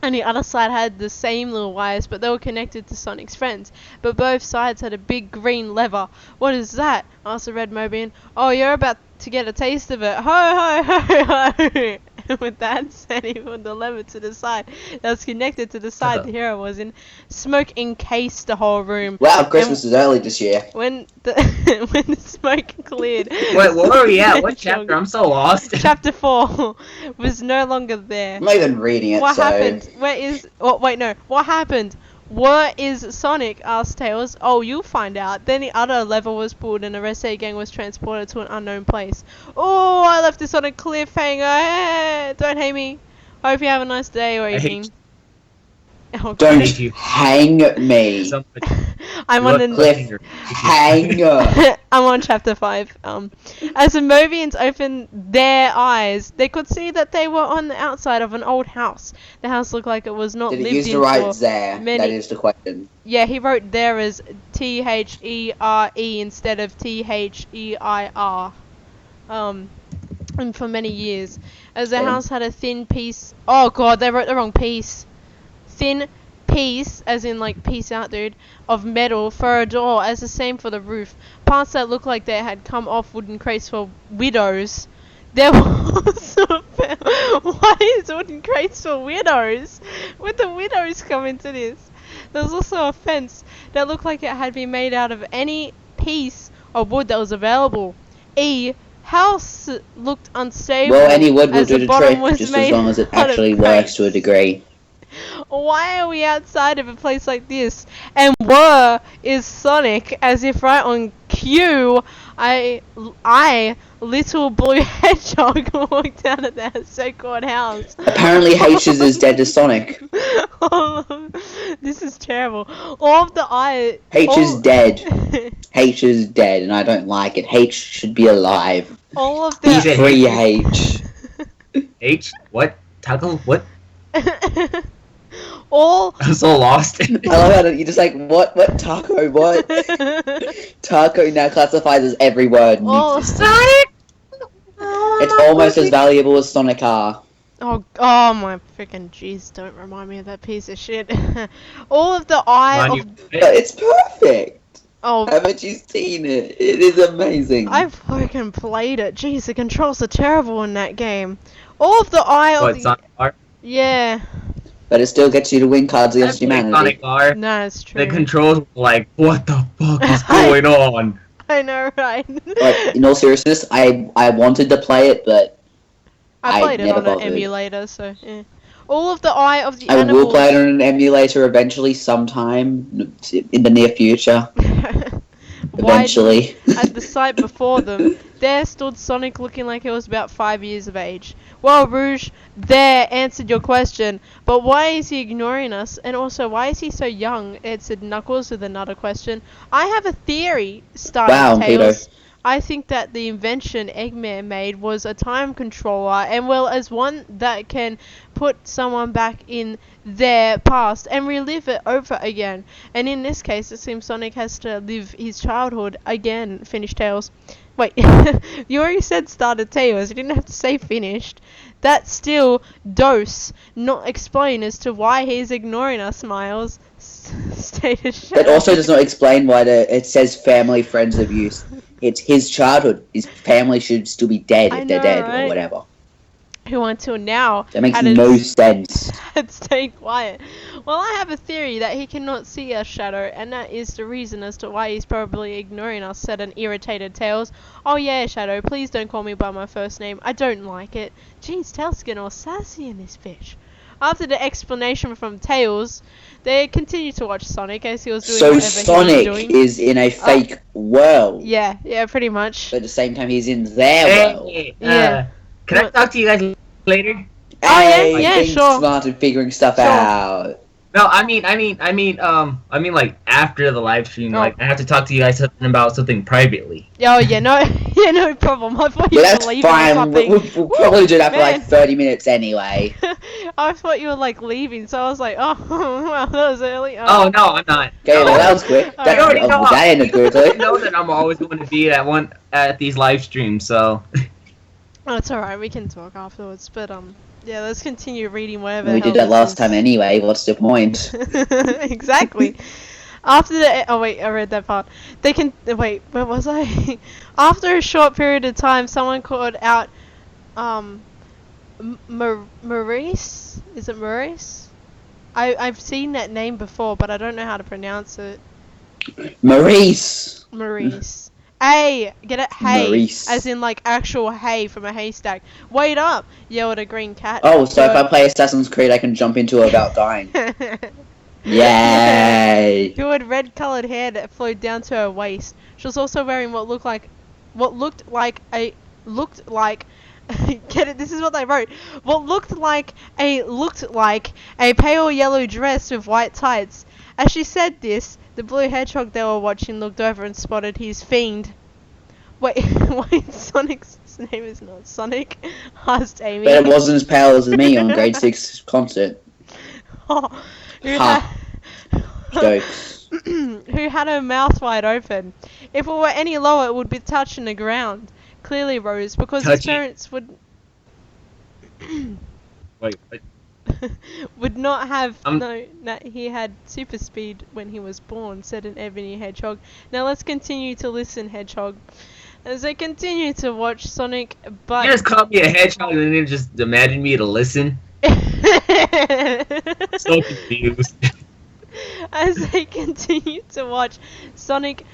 And the other side had the same little wires, but they were connected to Sonic's friends. But both sides had a big green lever. What is that? asked the red Mobian. Oh, you're about to get a taste of it. Ho, ho, ho, ho. And with that said, he put the lever to the side that was connected to the side the hero was in. Smoke encased the whole room. Wow, Christmas is early this year. When the when the smoke cleared. Wait, where are we at? What chapter? I'm so lost. Chapter 4 was no longer there. I'm not even reading it, What so... happened? Where is... Oh, wait, no. What happened? Where is Sonic? asked Tails. Oh, you'll find out. Then the other lever was pulled and the rest of the gang was transported to an unknown place. Oh, I left this on a cliffhanger. Hey, don't hate me. Hope you have a nice day or I hate evening. Oh, Don't God. you. hang me. So much- I'm you on look the... Cliff hanger. I'm on chapter 5. As the Mobians opened their eyes, they could see that they were on the outside of an old house. The house looked like it was not Did he lived use in the right for there? many... That is the question. Yeah, he wrote there as T-H-E-R-E instead of T-H-E-I-R. And for many years. As the Okay. house had a thin piece... Oh god, they wrote the wrong piece. Thin piece, as in like peace out dude, of metal for a door, as the same for the roof. Parts that looked like they had come off wooden crates for widows. There was why is wooden crates for widows? Would the widows come into this? There was also a fence that looked like it had been made out of any piece of wood that was available. House looked unstable. Well, any wood will as do the the bottom trick, was just as made long as it out of actually works to a crates. degree. Why are we outside of a place like this? And where is Sonic? As if right on cue, I, little blue hedgehog, walked out of that so-called house. Apparently H is as dead as Sonic. This is terrible. All of the H is dead. H is dead, and I don't like it. H should be alive. all of He said the Free H. H? What? Tackle? What? all I'm so lost. I love how you just like, what taco, what? Taco now classifies as every word. in all existence. It's almost as valuable as Sonic R. oh my freaking jeez, don't remind me of that piece of shit. All of the eye Man, of But it's perfect. oh Haven't you seen it? It is amazing. I've fucking played it. Jeez, the controls are terrible in that game. All of the eye of What, the Sonic R? yeah, But it still gets you to win cards against I played humanity. Sonic R. no, it's true. The controls were like, what the fuck is going on? I know, right? Like, in all seriousness, I wanted to play it, but I I played it never on an bothered. emulator, so yeah. All of the eye of the I animals. will play it on an emulator eventually, sometime in the near future. Why Eventually. at the site before them, there stood Sonic looking like he was about 5 years of age. Well, Rouge, there answered your question, but why is he ignoring us? And also, why is he so young? Answered Knuckles with another question. I have a theory, started Wow, Tails. Peter. I think that the invention Eggman made was a time controller, and well as one that can put someone back in their past and relive it over again. And in this case, it seems Sonic has to live his childhood again. Finished Tails. Wait, you already said started Tails. You didn't have to say finished. That's still dose, not explain as to why he's ignoring us, Miles. Stated It also does not explain why it says family, friends of youth. It's his childhood. His family should still be dead I if they're know, dead right? or whatever. Who until now That makes had no sense. had stayed quiet. Well, I have a theory that he cannot see our shadow, and that is the reason as to why he's probably ignoring us, said an irritated Tails. Oh yeah, Shadow, please don't call me by my first name. I don't like it. Jeez, Tails getting all sassy in this bitch. After the explanation from Tails, they continued to watch Sonic as he was doing So whatever he was Sonic doing. is in a fake world. Yeah, pretty much. But at the same time, he's in their world. Hey, Yeah. can I talk to you guys later? Oh, yeah, Hey, yeah, being sure. smart and figuring stuff Sure. out. No, I mean, like after the live stream, like I have to talk to you guys something about something privately. Oh yeah, no, yeah, no problem. I thought you Yeah, were that's leaving or fine. something. We'll probably do that for man. like 30 minutes anyway. I thought you were like leaving, so I was like, oh, well, that was early. Oh no, I'm not. Okay, No. well, that was quick. Alright. You already know. That ended You quickly. know that I'm always going to be at these live streams, so. Oh, it's alright. We can talk afterwards, but yeah, let's continue reading whatever. We the hell did that this last is. time anyway. What's the point? Exactly. After the oh wait, I read that part. They can wait. Where was I? After a short period of time, someone called out, Maurice. Is it Maurice? I've seen that name before, but I don't know how to pronounce it. Maurice. Maurice. Hey, get it? Hay. Maurice. As in like actual hay from a haystack. Wait up! Yelled a green cat. Oh, so if I play Assassin's Creed, I can jump into it without dying. Yay! Who had red-colored hair that flowed down to her waist. She was also wearing what looked like get it? This is what they wrote. What looked like a pale yellow dress with white tights. As she said this, the blue hedgehog they were watching looked over and spotted his fiend. Wait, Sonic's name is not Sonic? Asked Amy. But it wasn't as pale as me on grade 6 concert. Oh, who Ha. Jokes. who had her mouth wide open. If it were any lower, it would be touching the ground. Clearly, Rose, because his Touchy. parents would Wait. would not have known that he had super speed when he was born, said an ebony hedgehog. Now let's continue to listen, hedgehog. As they continue to watch Sonic, but You just called me a hedgehog and then just imagine me to listen. So confused. As they continue to watch Sonic,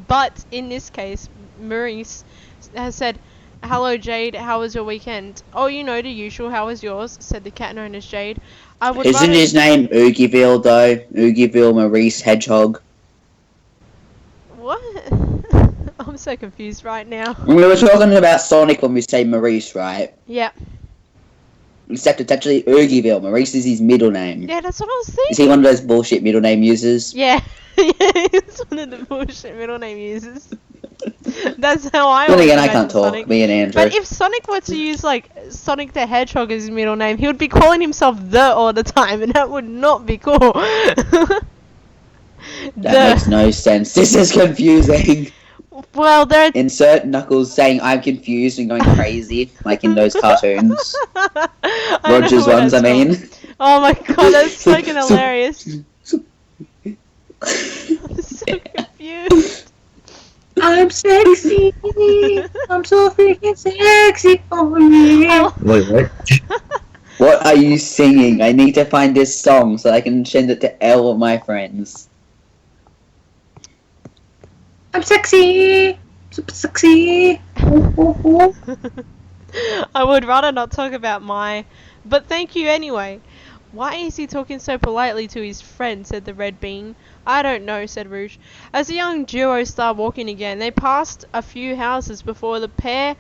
but in this case, Maurice has said, "Hello, Jade. How was your weekend?" "Oh, you know the usual. How was yours?" said the cat known as Jade. "I would Isn't rather..." his name Oogieville, though? Oogieville Maurice Hedgehog. What? I'm so confused right now. We were talking about Sonic when we say Maurice, right? Yeah. Except it's actually Oogieville. Maurice is his middle name. Yeah, that's what I was Is thinking. he one of those bullshit middle name users? Yeah. Yeah, it's one of the bullshit middle name users. That's how I Then always again, I imagine can't talk. Sonic. Me and Andrew. But if Sonic were to use like Sonic the Hedgehog as his middle name, he would be calling himself the all the time, and that would not be cool. That makes no sense. This is confusing. Well, there. Insert Knuckles saying I'm confused and going crazy, like in those cartoons. Roger's ones, I mean. Oh my god, that's fucking hilarious. I'm so confused. I'm sexy. I'm so freaking sexy for you. Wait, what? What are you singing? I need to find this song so I can send it to all of my friends. I'm sexy. Super sexy. I would rather not talk about my... But thank you anyway. Why is he talking so politely to his friend, said the red bean. I don't know, said Rouge. As the young duo started walking again, they passed a few houses before the pair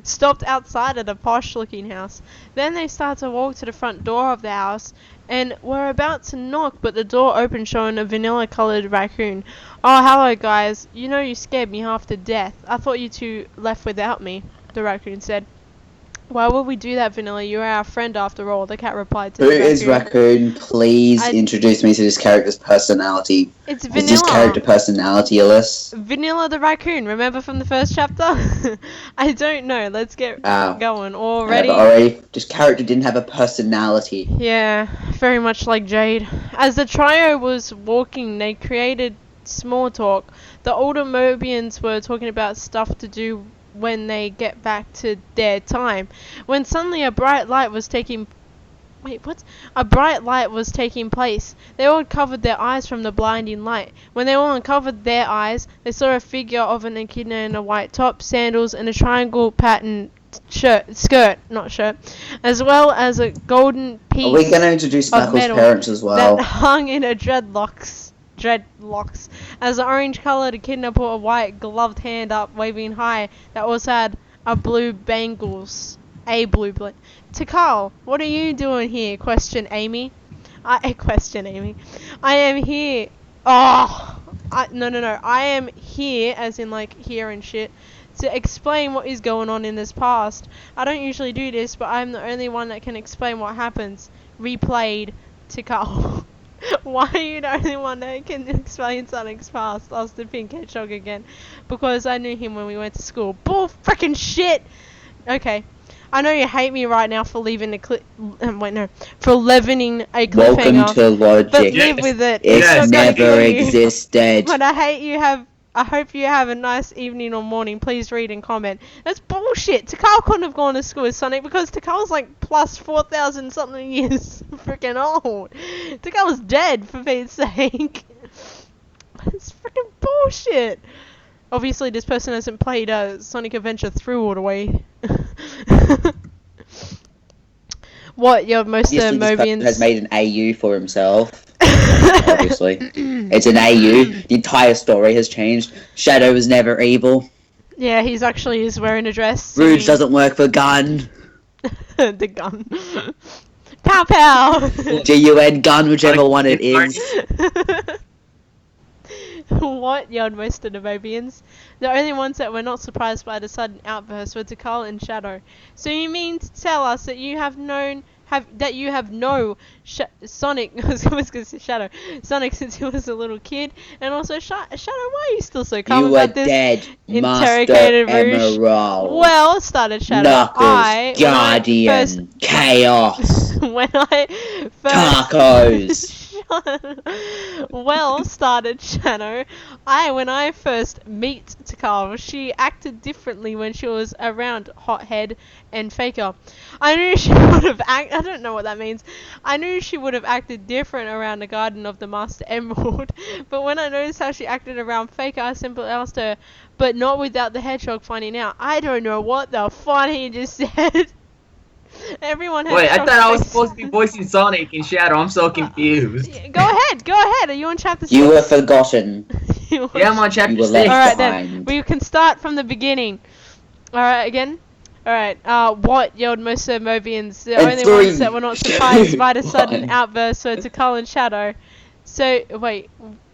stopped outside of a posh-looking house. Then they started to walk to the front door of the house and were about to knock, but the door opened, showing a vanilla-coloured raccoon. "Oh, hello, guys. You know you scared me half to death. I thought you two left without me," the raccoon said. "Why would we do that, Vanilla? You're our friend after all," the cat replied to Who the raccoon. is Raccoon? Please introduce me to this character's personality. It's Is this character Vanilla. personality-less? Vanilla the raccoon, remember from the first chapter? I don't know. Let's get going. Already? This character didn't have a personality. Yeah, very much like Jade. As the trio was walking, they created small talk. The older Mobians were talking about stuff to do when they get back to their time. When suddenly a bright light was taking place. They all uncovered their eyes from the blinding light. When they all uncovered their eyes, they saw a figure of an echidna in a white top, sandals, and a triangle pattern skirt, as well as a golden piece. Are we going to introduce of Knuckles' metal parents as well? that hung in a dreadlocks. As the orange-coloured echidna put a white gloved hand up, waving high, that also had a blue bangles. Tikal, what are you doing here? Questioned Amy. Question, Amy. I am here. Oh, no. I am here, as in like here and shit, to explain what is going on in this past. I don't usually do this, but I'm the only one that can explain what happens. Replayed to Carl. Why are you the only one that can explain Sonic's past? Asked the pink hedgehog again. Because I knew him when we went to school. Bull frickin' shit! Okay. I know you hate me right now for leaving the for leavening a cliffhanger. Welcome to logic. But live with it. It It's not gonna never kill you. existed. But I hope you have a nice evening or morning. Please read and comment. That's bullshit. Takal couldn't have gone to school with Sonic because Takal's like plus 4,000 something years freaking old. Takal's dead, for Pete's sake. It's freaking bullshit. Obviously, this person hasn't played Sonic Adventure through all the way. What, your most Obviously, this person Mobians has made an AU for himself. Obviously. It's an AU. The entire story has changed. Shadow was never evil. Yeah, he's actually is wearing a dress. Rouge doesn't work for gun. The gun. Pow pow! GUN gun, whichever one it is. What yelled most of the Mobians? The only ones that were not surprised by the sudden outburst were Takal and Shadow. So you mean to tell us that you have no Sonic, I was going to say Shadow, Sonic since he was a little kid, and also Shadow, why are you still so calm You are about this? dead, Interrogated Master Rouge. Emerald. Well, started Shadow. Knuckles, Guardian, Chaos, When I first Tacos. Well, started Shadow. When I first meet Takara, she acted differently when she was around Hothead and Faker. I knew she would have I don't know what that means. I knew she would have acted different around the Garden of the Master Emerald, but when I noticed how she acted around Faker, I simply asked her, but not without the hedgehog finding out. I don't know what the fun he just said. Everyone has Wait, I shocked thought I was faces. supposed to be voicing Sonic in Shadow. I'm so confused. Go ahead. Are you on chapter 6? You were forgotten. You were- Yeah, I'm on chapter You were 6. left Alright then, behind. we can start from the beginning. Alright, again? Alright, what yelled most of the Mobians? The And only 3, ones that were not surprised by the sudden 1. outburst were Takal and Shadow. So, wait,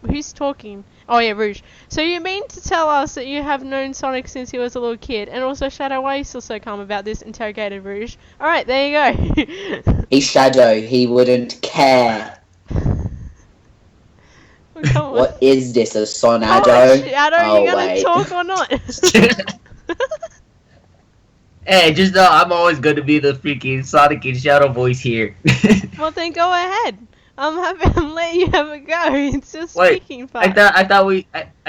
who's talking? Oh yeah, Rouge. So you mean to tell us that you have known Sonic since he was a little kid? And also, Shadow, why are you still so calm about this? Interrogated Rouge. Alright, there you go. He's Shadow, he wouldn't care. Come on. What is this, a Come on, Sonado? Shadow, Oh, you gonna wait. talk or not? Hey, just know I'm always going to be the freaking Sonic and Shadow voice here. Well then go ahead. I'm letting you have a go. It's just Wait, speaking part. I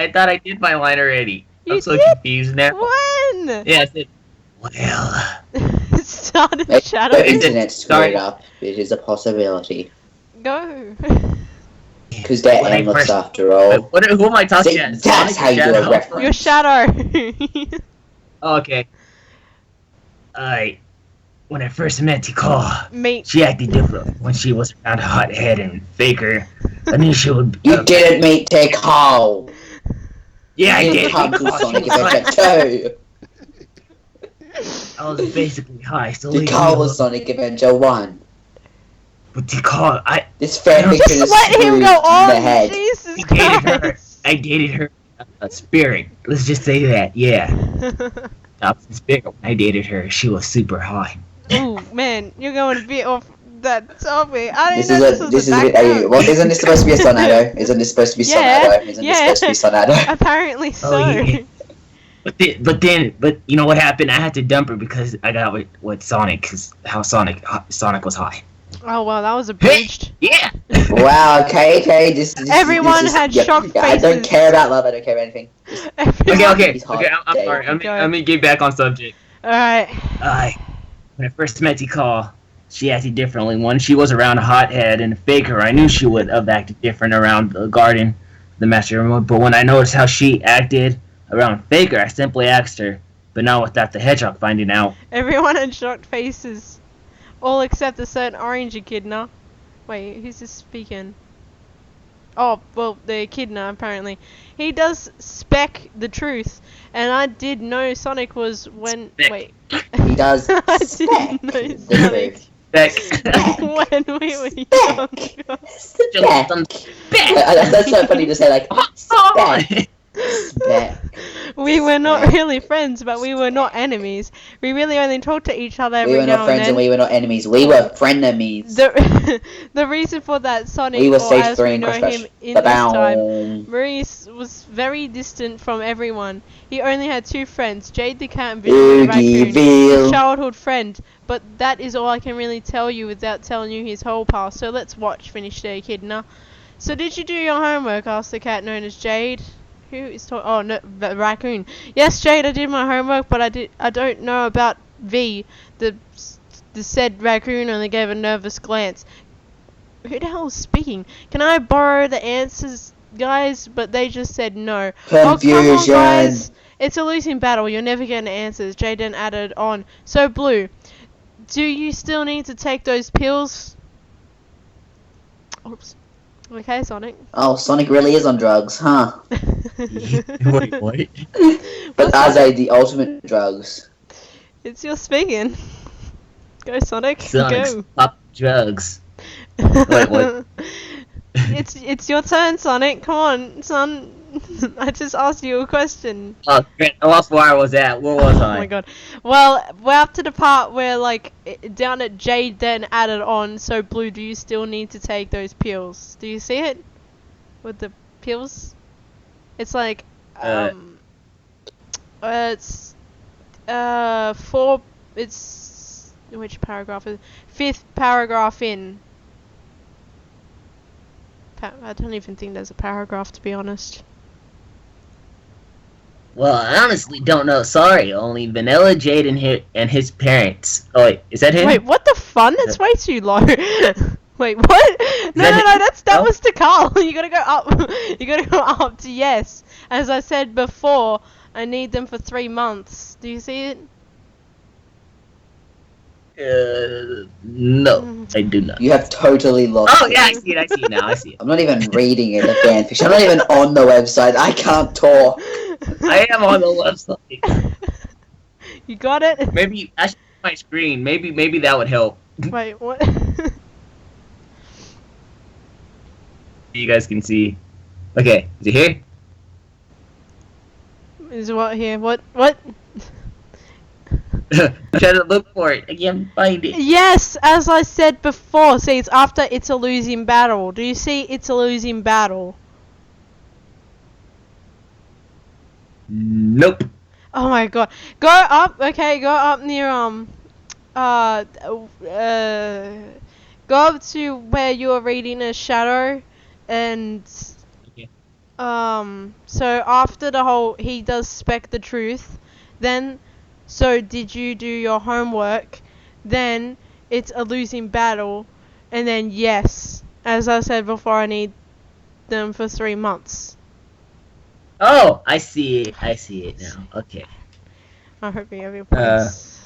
thought I did my line already. You I'm so did? confused now. When? Yeah, I said, well, It started If Shadow. the internet screwed Sorry. up, it is a possibility. Go. Because they're When I endless first- after all. who am I talking See, to? that's Sonic how you or do a Shadow? reference. Your Shadow. Oh, okay. When I first met Tikal, Me. she acted different when she was around Hothead and Faker. I knew she would. You didn't meet Tekal! Yeah, I You did. didn't come to Because Sonic she was Adventure 2! I was basically high, so leave me Tekal alone. was Sonic Adventure 1. But Tikal, This fanfiction Just is let him screwed go in the on. head. Jesus I dated her. Christ. I dated her. Spirit. Let's just say that. Yeah. I was in Spirit when I dated her. She was super high. Ooh, man, you're going a bit off that topic. I didn't This know is this this was is a a bit. background. Well, isn't this supposed to be a Sonado? Isn't this supposed to be Yeah, Sonado? Isn't yeah. this supposed to be Sonado? Apparently so. yeah. But you know what happened? I had to dump her because I got with Sonic, cause how Sonic was high. Oh well, that was abridged. Yeah. Wow, okay, this Everyone is, had yeah, shocked I don't faces. care about love, I don't care about anything. Okay. He's hot. Okay. I'm Dave. sorry. Go. Let me get back on subject. Alright. When I first met Tikal, she acted differently. When she was around Hothead and Faker, I knew she would have acted different around the Garden, the Master Emerald. But when I noticed how she acted around Faker, I simply asked her, but not without the hedgehog finding out. Everyone had shocked faces. All except a certain orangey kidna. Wait, who's this speaking? Oh, well, the echidna, apparently. He does spec the truth. And I did know Sonic was when... Spec. Wait. He does I spec didn't know the Sonic. truth. Beck. when we were young. That's so funny to say, like, Speck. Speck. We were not really friends, but we were not enemies. We really only talked to each other every We were now not friends and and we were not enemies. We were frenemies. The reason for that, Sonic, We were or stage as 3 we in know Crash him Bash. in this time, Ba-bow. Maurice was very distant from everyone. He only had 2 friends, Jade the cat and Vinny the raccoon, his childhood friend. But that is all I can really tell you without telling you his whole past. So let's watch Finish the Echidna. So did you do your homework? Asked the cat known as Jade. Who is talking? Oh, no, the raccoon. Yes, Jade, I did my homework, but I don't know about V. The said raccoon only gave a nervous glance. Who the hell is speaking? Can I borrow the answers, guys? But they just said no. Confusion. Oh, come on, guys. It's a losing battle. You're never getting answers. Jade then added on. So, Blue, do you still need to take those pills? Oops. Okay, Sonic. Oh, Sonic really is on drugs, huh? Wait, what? But are they the ultimate drugs? It's your speaking. Go, Sonic. Sonic's Go. pop drugs. Wait, what? It's your turn, Sonic. Come on, son. I just asked you a question. Oh, I lost where I was at. Where was I? Oh my god. Well, we're up to the part where, like, down at Jade then added on, so Blue, do you still need to take those pills? Do you see it? With the pills? It's like, it's, 4, it's, which paragraph is, 5th paragraph in. I don't even think there's a paragraph, to be honest. Well, I honestly don't know. Sorry, only Vanilla, Jade, and his parents. Oh wait, is that him? Wait, what the fun? That's way too low. Wait, what? No, that No? was to Carl. You gotta go up. You gotta go up to yes. As I said before, I need them for 3 months. Do you see it? No, I do not. You have totally lost Oh it. yeah, I see it now. I see it. I'm not even reading it, the fanfiction. I'm not even on the website. I can't talk. I am on the website. You got it? Maybe I should my screen. Maybe that would help. Wait, what? You guys can see. Okay, is it here? Is what here? What? I'm trying to look for it. I can't find it. Yes, as I said before. See, it's after It's a Losing Battle. Do you see It's a Losing Battle? Nope. Oh my god. Go up, okay, go up near, go up to where you're reading a shadow, and, Okay. so after the whole, he does spec the truth, then, so did you do your homework, then It's a Losing Battle, and then yes, as I said before, I need them for 3 months. Oh, I see it. I see it now. Okay. I hope you have your points.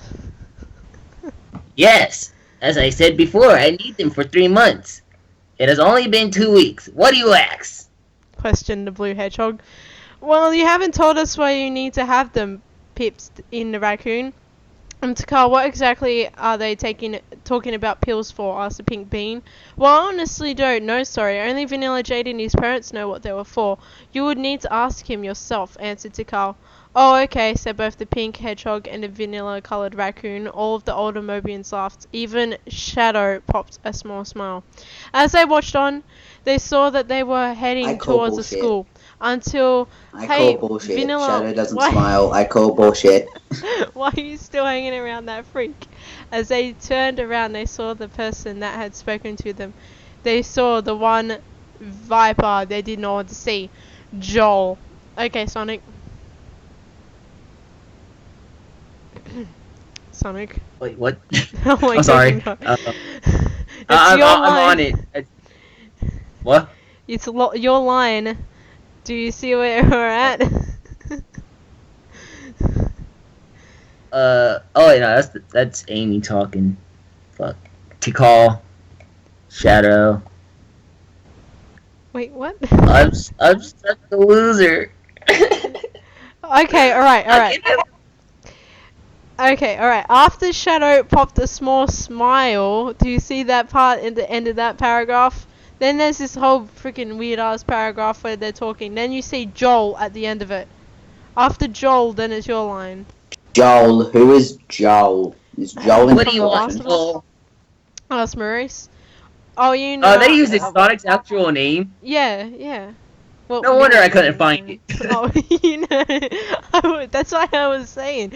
Yes, as I said before, I need them for 3 months. It has only been 2 weeks. What do you ask? Questioned the blue hedgehog. Well, you haven't told us why you need to have them, Pips in the raccoon. Takar, what exactly are they talking about pills for? Asked the pink bean. Well, I honestly don't know, sorry. Only Vanilla Jade and his parents know what they were for. You would need to ask him yourself, answered Takar. Oh, okay, said both the pink hedgehog and the vanilla-coloured raccoon. All of the older Mobians laughed. Even Shadow popped a small smile. As they watched on, they saw that they were heading towards the school. Until, I hey, call bullshit. Vanilla, Shadow doesn't why- smile. I call bullshit. Why are you still hanging around that freak? As they turned around, they saw the person that had spoken to them. They saw the one viper they did not want to see. Joel. Okay, Sonic. Sonic. Wait, what? Oh my I'm sorry. God. I'm It's your on line. it. What? It's your line. Do you see where we're at? Oh wait, no, that's Amy talking. Fuck. Tikal. Shadow. Wait, what? I'm such a loser. Okay, alright. Okay, alright. After Shadow popped a small smile, do you see that part in the end of that paragraph? Then there's this whole freaking weird ass paragraph where they're talking. Then you see Joel at the end of it. After Joel, then it's your line. Joel. Who is Joel? Is Joel What do you want, important? Joel? Ask Maurice. Oh, you know. They used Sonic's actual name. Yeah. Well, No wonder I couldn't find it. Oh, you know, that's what I was saying.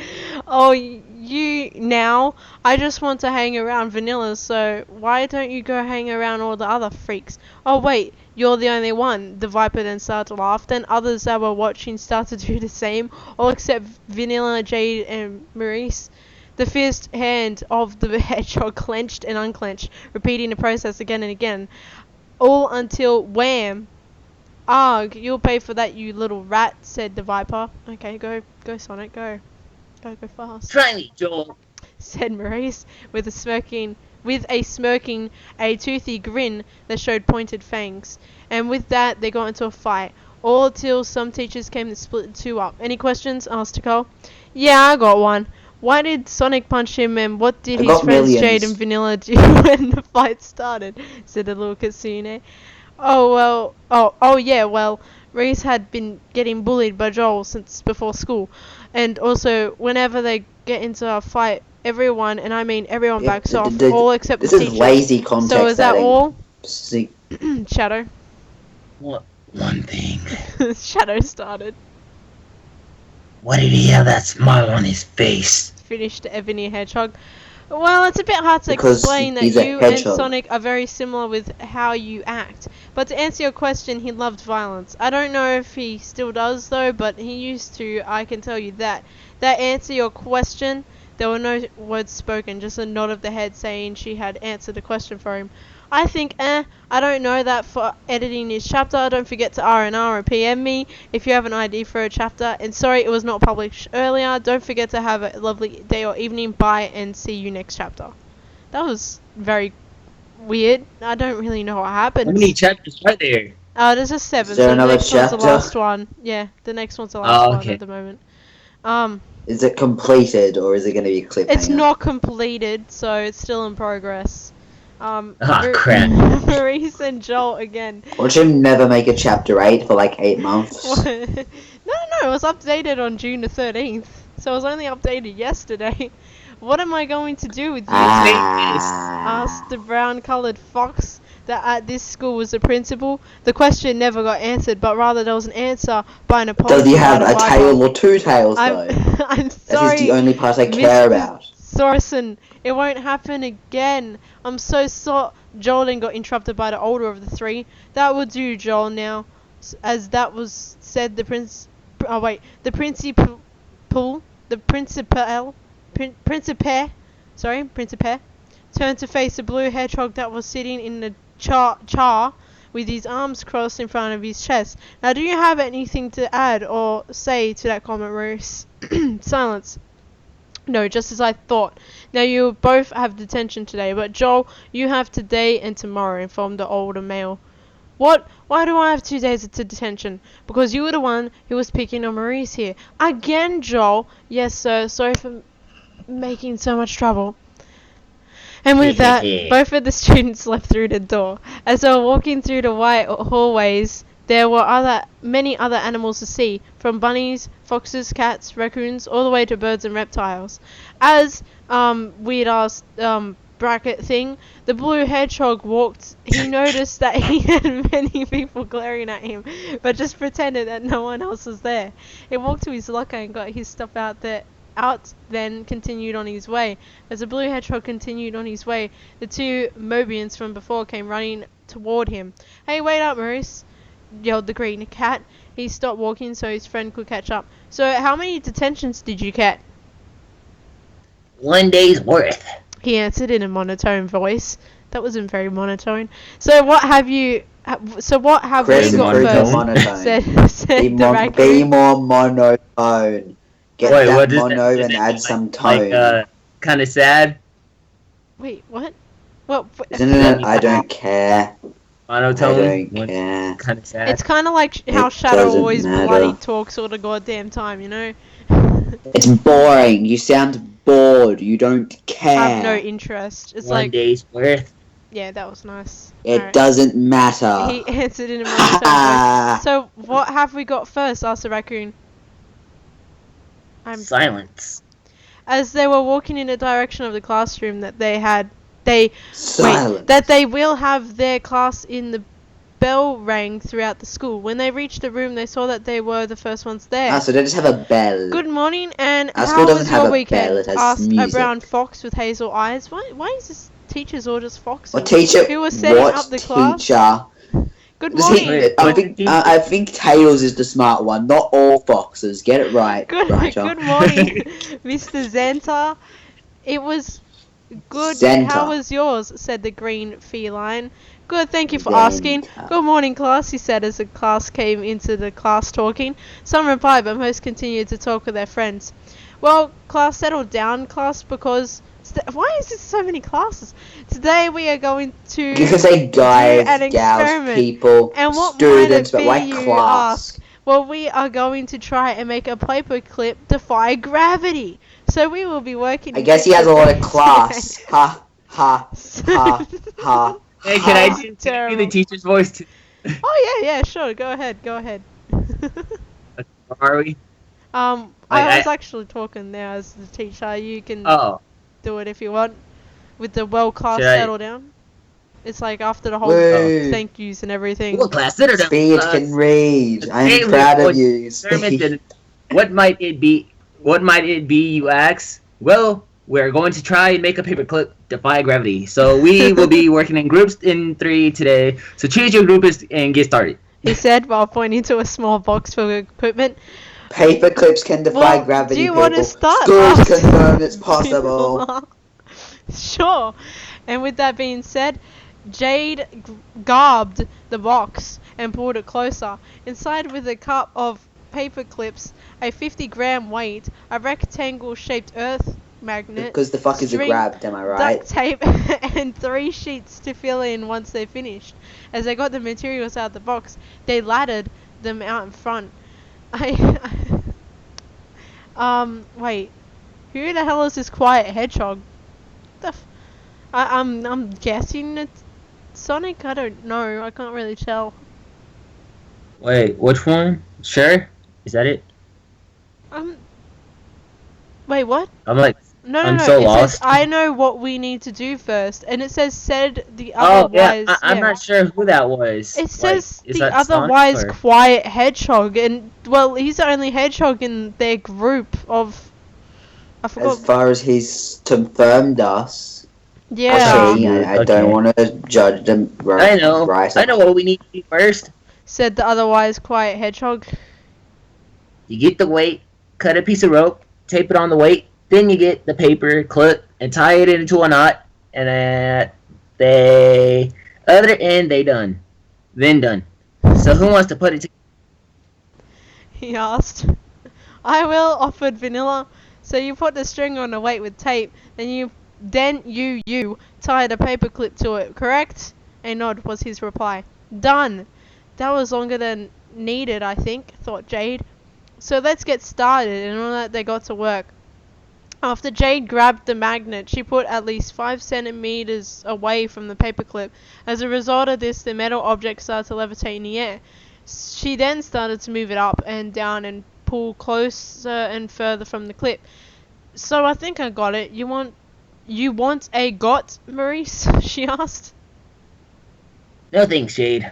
Oh, you now. I just want to hang around Vanilla, so why don't you go hang around all the other freaks? Oh wait, you're the only one. The Viper then started to laugh. Then others that were watching started to do the same, all except Vanilla, Jade, and Maurice. The fierce hand of the hedgehog clenched and unclenched, repeating the process again and again, all until wham! Arg, you'll pay for that, you little rat, said the Viper. Okay, go Sonic, go fast. Try me, Joel, said Maurice, with a smirking, a toothy grin that showed pointed fangs. And with that, they got into a fight, all till some teachers came to split the two up. Any questions? Asked Nicole. Yeah, I got one. Why did Sonic punch him, and what did his friends Jade and Vanilla do when the fight started? Said the little Kitsune. Oh, well, Reese had been getting bullied by Joel since before school. And also, whenever they get into a fight, everyone, and I mean everyone, backs off, all except the teacher. This is lazy context. So is that all? See. Shadow. What one thing? Shadow started. What did he have that smile on his face? Finished Ebony Hedgehog. Well, it's a bit hard to explain that you and Sonic are very similar with how you act. But to answer your question, he loved violence. I don't know if he still does though, but he used to, I can tell you that. That answer your question, there were no words spoken, just a nod of the head saying she had answered the question for him. I think, I don't know that for editing his chapter. Don't forget to R&R and PM me if you have an idea for a chapter. And sorry it was not published earlier. Don't forget to have a lovely day or evening. Bye and see you next chapter. That was very weird. I don't really know what happened. How many chapters are there? There's just 7. So the next one's the last one. Yeah, the next one's the last one at the moment. Is it completed or is it going to be a cliffhanger? It's not completed, so it's still in progress. Crap. Maurice and Joel again. Won't you never make a chapter 8 for like 8 months? No, it was updated on June the 13th. So it was only updated yesterday. What am I going to do with you? Asked the brown-coloured fox that at this school was the principal. The question never got answered, but rather there was an answer by an apology. Does he have a tail or 2 tails though? I'm sorry. That is the only part I care about. Sorsen, it won't happen again. I'm so sorry. Joel then got interrupted by the older of the 3. That will do, Joel, now. As that was said, the principal turned to face the blue hedgehog that was sitting in the char with his arms crossed in front of his chest. Now, do you have anything to add or say to that comment, Maurice? Silence. No, just as I thought. Now you both have detention today, but Joel, you have today and tomorrow, informed the older male. What? Why do I have 2 days of detention? Because you were the one who was picking on Maurice here. Again, Joel? Yes, sir. Sorry for making so much trouble. And with that, both of the students left through the door. As they were walking through the white hallways, there were many other animals to see, from bunnies, foxes, cats, raccoons, all the way to birds and reptiles. As weird ass bracket thing, the blue hedgehog walked. He noticed that he had many people glaring at him, but just pretended that no one else was there. He walked to his locker and got his stuff out, then continued on his way. As the blue hedgehog continued on his way, the 2 Mobians from before came running toward him. Hey, wait up, Maurice! Yelled the green cat. He stopped walking so his friend could catch up. So, how many detentions did you get? 1 day's worth. He answered in a monotone voice. That wasn't very monotone. So, what have we got first? Said the raccoon. Be more monotone. Get that mono and add some tone. Like, kind of sad. Wait, what? Well, isn't it? I don't care. Monotone. I don't care. Kind of sad. It's kind of like how Shadow always bloody talks all the goddamn time, you know? It's boring. You sound bored. You don't care. Have no interest. It's One like, day's worth. yeah, that was nice. It Alright. doesn't matter. He answered in a monotone voice. So, what have we got first? Asked the raccoon. Silence. As they were walking in the direction of the classroom that Silence. that they will have their class in, the bell rang throughout the school. When they reached the room, they saw that they were the first ones there. Ah, so they just have a bell. Good morning, and Our how school doesn't was have your a weekend? bell, it has Asked music. a brown fox with hazel eyes. Why is this teachers all just foxes? What teacher? Who was setting What up the class? teacher? Good Does he- morning. I think Tails is the smart one. Not all foxes. Get it right. Good Ryder. morning, Mr. Zenta. It was good. Zenta. How was yours? Said the green feline. Good, thank you for asking. Zenta. Good morning, class, he said as the class came into the class talking. Some replied, but most continued to talk with their friends. Well, class, settle down, class, because... why is there so many classes? Today we are going to Because they do an guys, gals, experiment. people, And what students, might but it be, why you class? ask? Well, we are going to try and make a paperclip defy gravity. So we will be working... I guess he has a lot of class. Ha, ha, ha, ha. Hey, can I That's do terrible. the teacher's voice too? Oh, yeah, sure. Go ahead. Where are we? I I- was actually talking there as the teacher. You can Oh, do it if you want. With the well class Should I- settle down. It's like after the whole Woo. thank yous and everything. well, class, sit down. Speed class. can read. I Hey, am proud what of you. experiment Speed. did- What might it be? What might it be, you ask? Well, we're going to try and make a paperclip defy gravity. So we will be working in groups in 3 today. So choose your group and get started. He said while pointing to a small box full of equipment. Paper clips can defy Well, gravity. do you people. want to start? Schools Asked confirm it's possible. Sure. And with that being said, Jade garbed the box and pulled it closer. Inside with a cup of paper clips, a 50-gram weight, a rectangle-shaped earth magnet, Because the fuck is a string, grabbed, am I right? duct tape, and 3 sheets to fill in once they finished. As they got the materials out of the box, they laddered them out in front. Wait. Who the hell is this quiet hedgehog? I'm guessing it's Sonic? I don't know. I can't really tell. Wait, which one? Sure? Is that it? Wait, what? I'm like, No, I'm no. so It lost. says, I know what we need to do first. And it says, said the oh, yeah, otherwise... I'm not sure who that was. It says is the that Sonic otherwise or- quiet hedgehog. And, well, he's the only hedgehog in their group of... I forgot. As far as he's confirmed us. Yeah. She, I don't Okay. want to judge them. I know. Right. I know what we need to do first. Said the otherwise quiet hedgehog. You get the weight, cut a piece of rope, tape it on the weight, then you get the paper clip and tie it into a knot, and at the other end they done. Then done. So who wants to put it together? He asked. I will, offered Vanilla. So you put the string on the weight with tape, then you tied a paper clip to it, correct? A nod was his reply. Done. That was longer than needed, I think, thought Jade. So let's get started, and on that they got to work. After Jade grabbed the magnet, she put at least 5 centimeters away from the paperclip. As a result of this, the metal object started to levitate in the air. She then started to move it up and down and pull closer and further from the clip. So I think I got it. You want a got, Maurice? She asked. No thanks, Jade.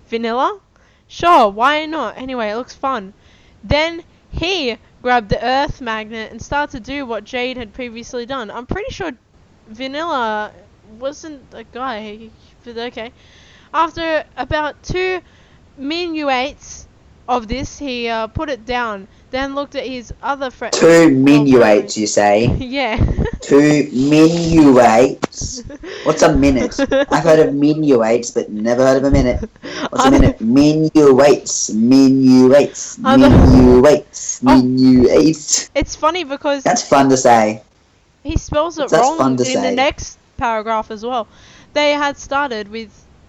Vanilla? Sure, why not? Anyway, it looks fun. Then he grabbed the earth magnet and started to do what Jade had previously done. I'm pretty sure Vanilla wasn't a guy, but okay. After about 2 minuets of this, he put it down, then looked at his other friend. 2 minuets, you say? Yeah. 2 minuets? What's a minute? I've heard of minuets, but never heard of a minute. What's a minute? Minuets, minuets, minuets, minuets. It's funny because That's fun to say. he spells it That's wrong fun in to the say. next paragraph as well. They had started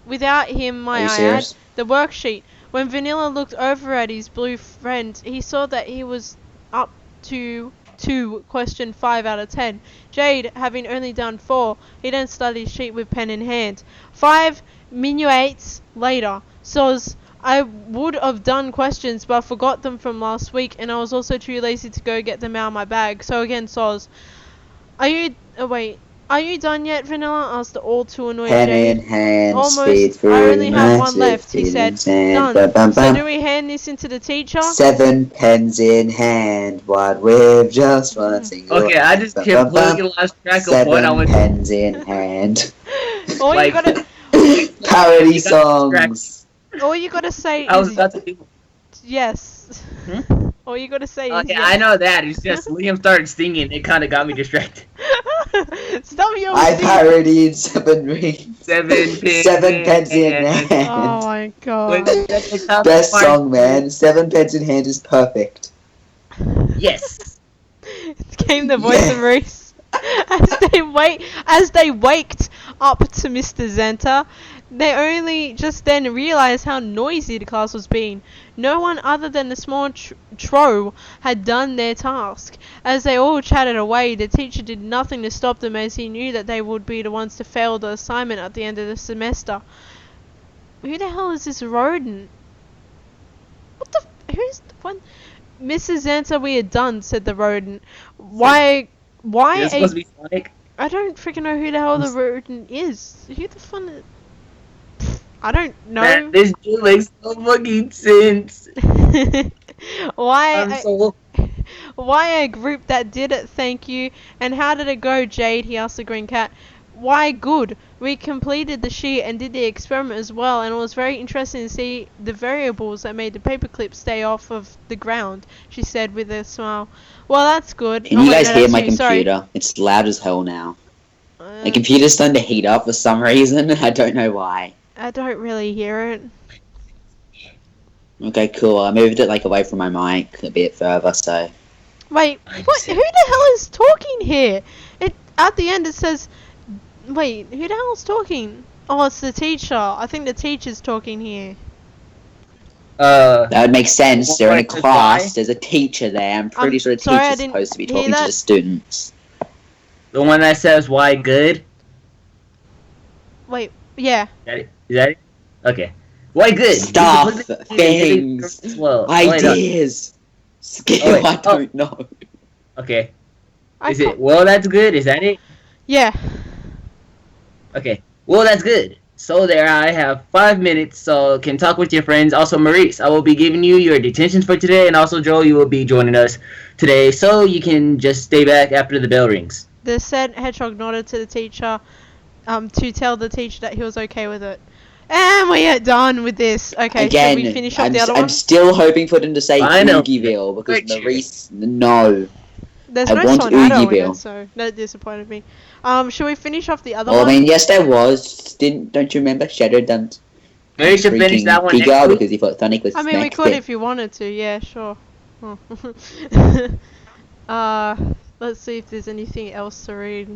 without him, Are you I add, serious? the worksheet. When Vanilla looked over at his blue friend, he saw that he was up to to question 5 out of 10. Jade, having only done 4, he then started his sheet with pen in hand. 5 minuets later, Soz, I would have done questions, but I forgot them from last week, and I was also too lazy to go get them out of my bag. So again, Soz, are you done yet, Vanilla? Asked the all too annoyed Pen Jade. in hand, Almost. speed through I only have one massive left, he said. Done. So do we hand this into the teacher? 7 pens in hand, what with just one single. Okay, I just completely lost track of what I 7 was. pens in hand. All you Like- gotta, Parody songs. all you gotta say I was is about to do. yes. All you gotta say is Yeah, yes. I know that. It's just Liam started singing. It kind of got me distracted. Stop your I singing. parodied 7 rings. 7 pens. 7 pens in hand. Oh my god. Best song, man. 7 pens in hand is perfect. Yes. It came the voice of Reese. As they waked up to Mr. Zenta, they only just then realized how noisy the class was being. No one other than the small tro had done their task. As they all chatted away, the teacher did nothing to stop them, as he knew that they would be the ones to fail the assignment at the end of the semester. Who the hell is this rodent? Who's the one? Mrs. Zanta, we are done, said the rodent. Why This supposed to be Sonic. I don't freaking know who the hell the rodent is. Who the fun? I don't know. Man, this dude makes no fucking sense. Why a group that did it, thank you. And how did it go, Jade? He asked the green cat. Why, good. We completed the sheet and did the experiment as well, and it was very interesting to see the variables that made the paperclip stay off of the ground, she said with a smile. Well, that's good. Can Oh, you wait, guys no, hear that's my you, sorry. computer? It's loud as hell now. Uh, My computer's starting to heat up for some reason. I don't know why. I don't really hear it. Okay, cool. I moved it like away from my mic a bit further, so. Wait, what? Who the hell is talking here? At the end it says, wait, who the hell's talking? Oh, it's the teacher. I think the teacher's talking here. That would make sense. They're in a Like the class. guy? There's a teacher there. I'm pretty sure the sorry, I teacher's didn't supposed to be hear talking to that. the students. The one that says why good? Wait, yeah. Is that it? Okay. Why good? Stuff, You completely- things, Well, wait, ideas. Skill, Oh, wait. I don't know. okay. I Is it can't- well that's good? Is that it? Yeah. Okay. Well that's good. So there I have 5 minutes so can talk with your friends. Also Maurice, I will be giving you your detentions for today, and also Joel, you will be joining us today so you can just stay back after the bell rings. The said hedgehog nodded to the teacher, to tell the teacher that he was okay with it. And we are done with this. Okay, Again, should we finish up I'm, the other I'm one? still hoping for them to say I know. Oogieville because Wait, Maurice, no. There's I no want tornado in Oogieville. it, so that disappointed me. Should we finish off the other Well, I one? mean, yes, there was. Don't you remember Shadow dumped Maybe we should finish that one Bigger next week. because he thought Sonic was I mean, we next could bit. if you wanted to. Yeah, sure. Oh. Let's see if there's anything else to read.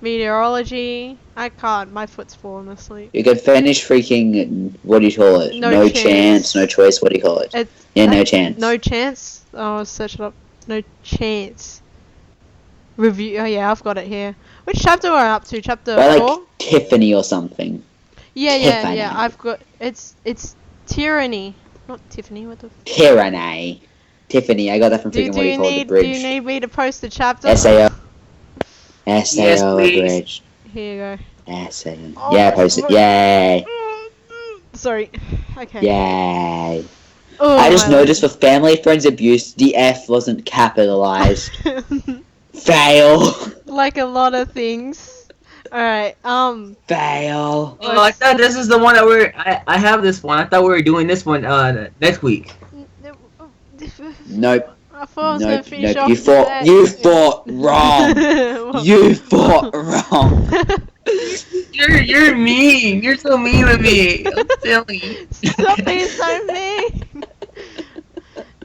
Meteorology. I can't. My foot's falling asleep. You could finish freaking, what do you call it? No No chance. chance, no choice, what do you call it? It's Yeah, no chance. No chance. Oh, I'll search it up. No chance. Review. Oh yeah, I've got it here. Which chapter are we up to? Chapter By 4? like Tiffany or something. Yeah. Tiffany. I've got. It's tyranny, not Tiffany. What the? Tyranny. Tiffany, I got that from freaking what do you call it, the Do bridge. you need me to post the chapter? SAO. Yes, SAO please. bridge. Here you SAO. Oh, Yeah, post it. what- Yay. go. Sorry. Okay. Yay. Oh, I just my noticed for family friends abuse, the F wasn't capitalized. Fail. Like a lot of things. Alright, Fail. Oh, I thought this is the one that we're. I have this one. I thought we were doing this one next week. Nope. I thought I was Nope. gonna finish Nope. off You fought. that. You fought wrong. Well- You fought wrong. You're mean. You're so mean to me. I'm silly. Stop being so mean.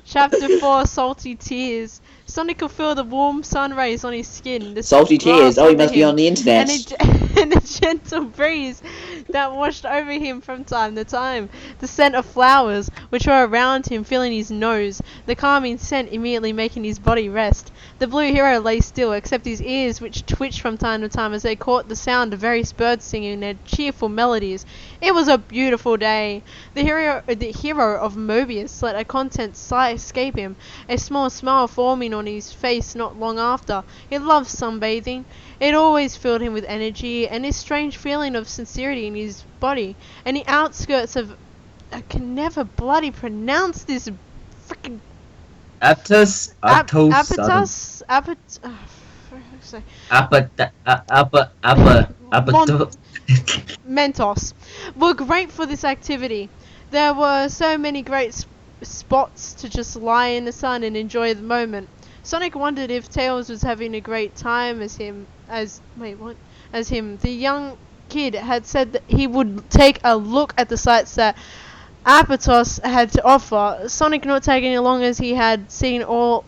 Chapter 4, Salty Tears. Sonic could feel the warm sun rays on his skin. The Salty sweat tears. grass Oh, he under must be him, on the internet. And and a gentle breeze that washed over him from time to time. The scent of flowers, which were around him, filling his nose, the calming scent immediately making his body rest. The blue hero lay still, except his ears, which twitched from time to time as they caught the sound of various birds singing their cheerful melodies. It was a beautiful day. The hero of Mobius let a content sigh escape him, a small smile forming on his face not long after. He loved sunbathing. It always filled him with energy and this strange feeling of sincerity in his body. And the outskirts of... I can never bloody pronounce this freaking... Aptos? Apatos? Mentos were great for this activity. There were so many great spots to just lie in the sun and enjoy the moment. Sonic wondered if Tails was having a great time as him. The young kid had said that he would take a look at the sights that Apatos had to offer. Sonic not tagging along as he had seen all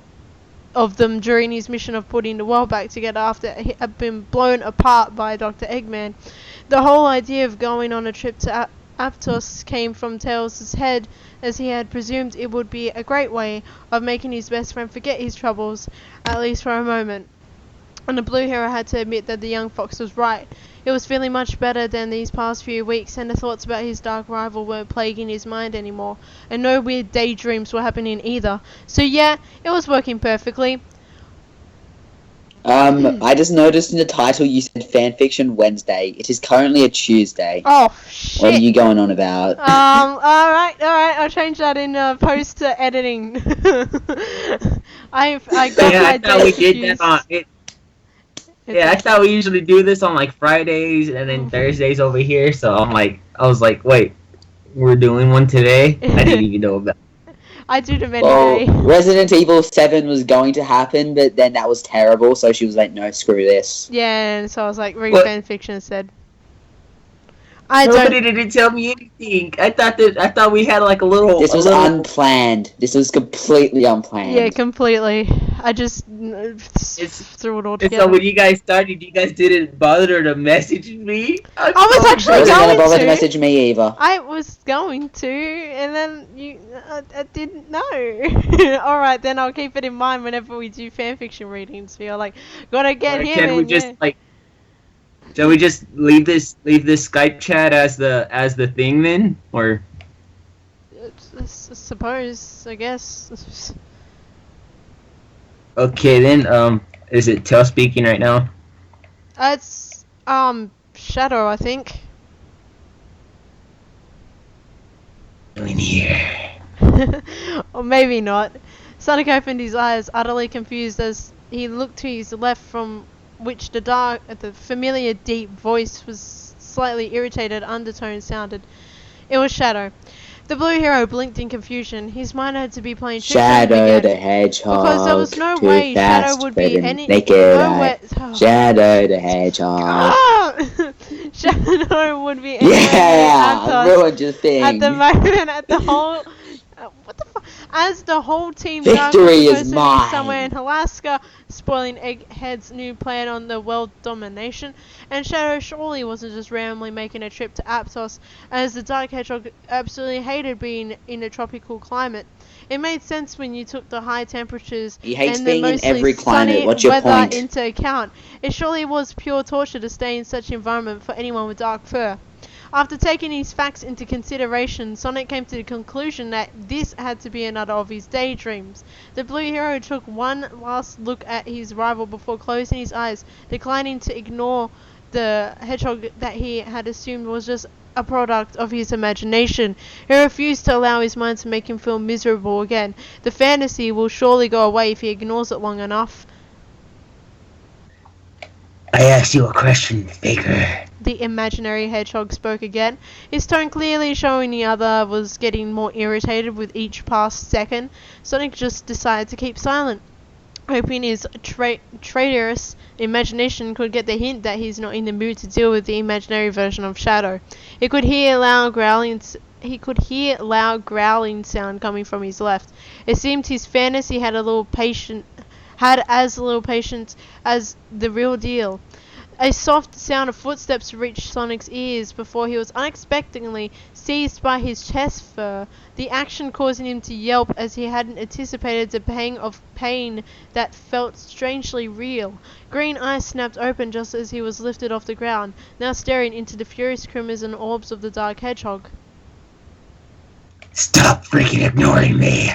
of them during his mission of putting the world back together after he had been blown apart by Dr. Eggman. The whole idea of going on a trip to Aptos came from Tails' head, as he had presumed it would be a great way of making his best friend forget his troubles, at least for a moment. And the blue hero had to admit that the young fox was right. He was feeling much better than these past few weeks, and the thoughts about his dark rival weren't plaguing his mind anymore, and no weird daydreams were happening either. So yeah, it was working perfectly. I just noticed in the title you said FanFiction Wednesday. It is currently a Tuesday. Oh, shit. What are you going on about? Alright, I'll change that in post editing. I got my days confused. I thought we usually do this on like Fridays and then Thursdays over here, so I was like, wait, we're doing one today? I didn't even know about it. I do them anyway. Well, Resident Evil 7 was going to happen, but then that was terrible, so she was like, no, screw this. Yeah, and so I was like, read FanFiction instead. Nobody didn't tell me anything. I thought we had like a little... This was unplanned. This was completely unplanned. Yeah, completely. I just threw it all together. So when you guys started, you guys didn't bother to message me? I was actually going to. Bother to message me either. I was going to, and then I didn't know. Alright, then I'll keep it in mind whenever we do fanfiction readings. We're like, gotta get him Can we just shall we just leave this Skype chat as the thing then, or? I suppose, I guess. Okay then. Is it Tail speaking right now? It's Shadow, I think. In here. Or maybe not. Sonic opened his eyes, utterly confused as he looked to his left, from which the familiar deep voice was slightly irritated undertone sounded. It was Shadow. The blue hero blinked in confusion. His mind had to be playing tricks on him again. Shadow the Hedgehog. Because there was no way Shadow would be any... Shadow the Hedgehog. Shadow would be any... Yeah! Ruined your thing. At the moment, at the whole... what the fuck? As the whole team Victory is mine. Somewhere in Alaska, spoiling Egghead's new plan on the world domination, and Shadow surely wasn't just randomly making a trip to Aptos, as the Dark Hedgehog absolutely hated being in a tropical climate. It made sense when you took the high temperatures and the mostly sunny weather into account. It surely was pure torture to stay in such an environment for anyone with dark fur. After taking these facts into consideration, Sonic came to the conclusion that this had to be another of his daydreams. The blue hero took one last look at his rival before closing his eyes, declining to ignore the hedgehog that he had assumed was just a product of his imagination. He refused to allow his mind to make him feel miserable again. The fantasy will surely go away if he ignores it long enough. I asked you a question, Faker. The imaginary hedgehog spoke again, his tone clearly showing the other was getting more irritated with each past second. Sonic just decided to keep silent, hoping his traitorous imagination could get the hint that he's not in the mood to deal with the imaginary version of Shadow. He could hear loud growling sound coming from his left. It seemed his fantasy had as little patience as the real deal. A soft sound of footsteps reached Sonic's ears before he was unexpectedly seized by his chest fur, the action causing him to yelp as he hadn't anticipated the pang of pain that felt strangely real. Green eyes snapped open just as he was lifted off the ground, now staring into the furious crimson orbs of the dark hedgehog. Stop freaking ignoring me!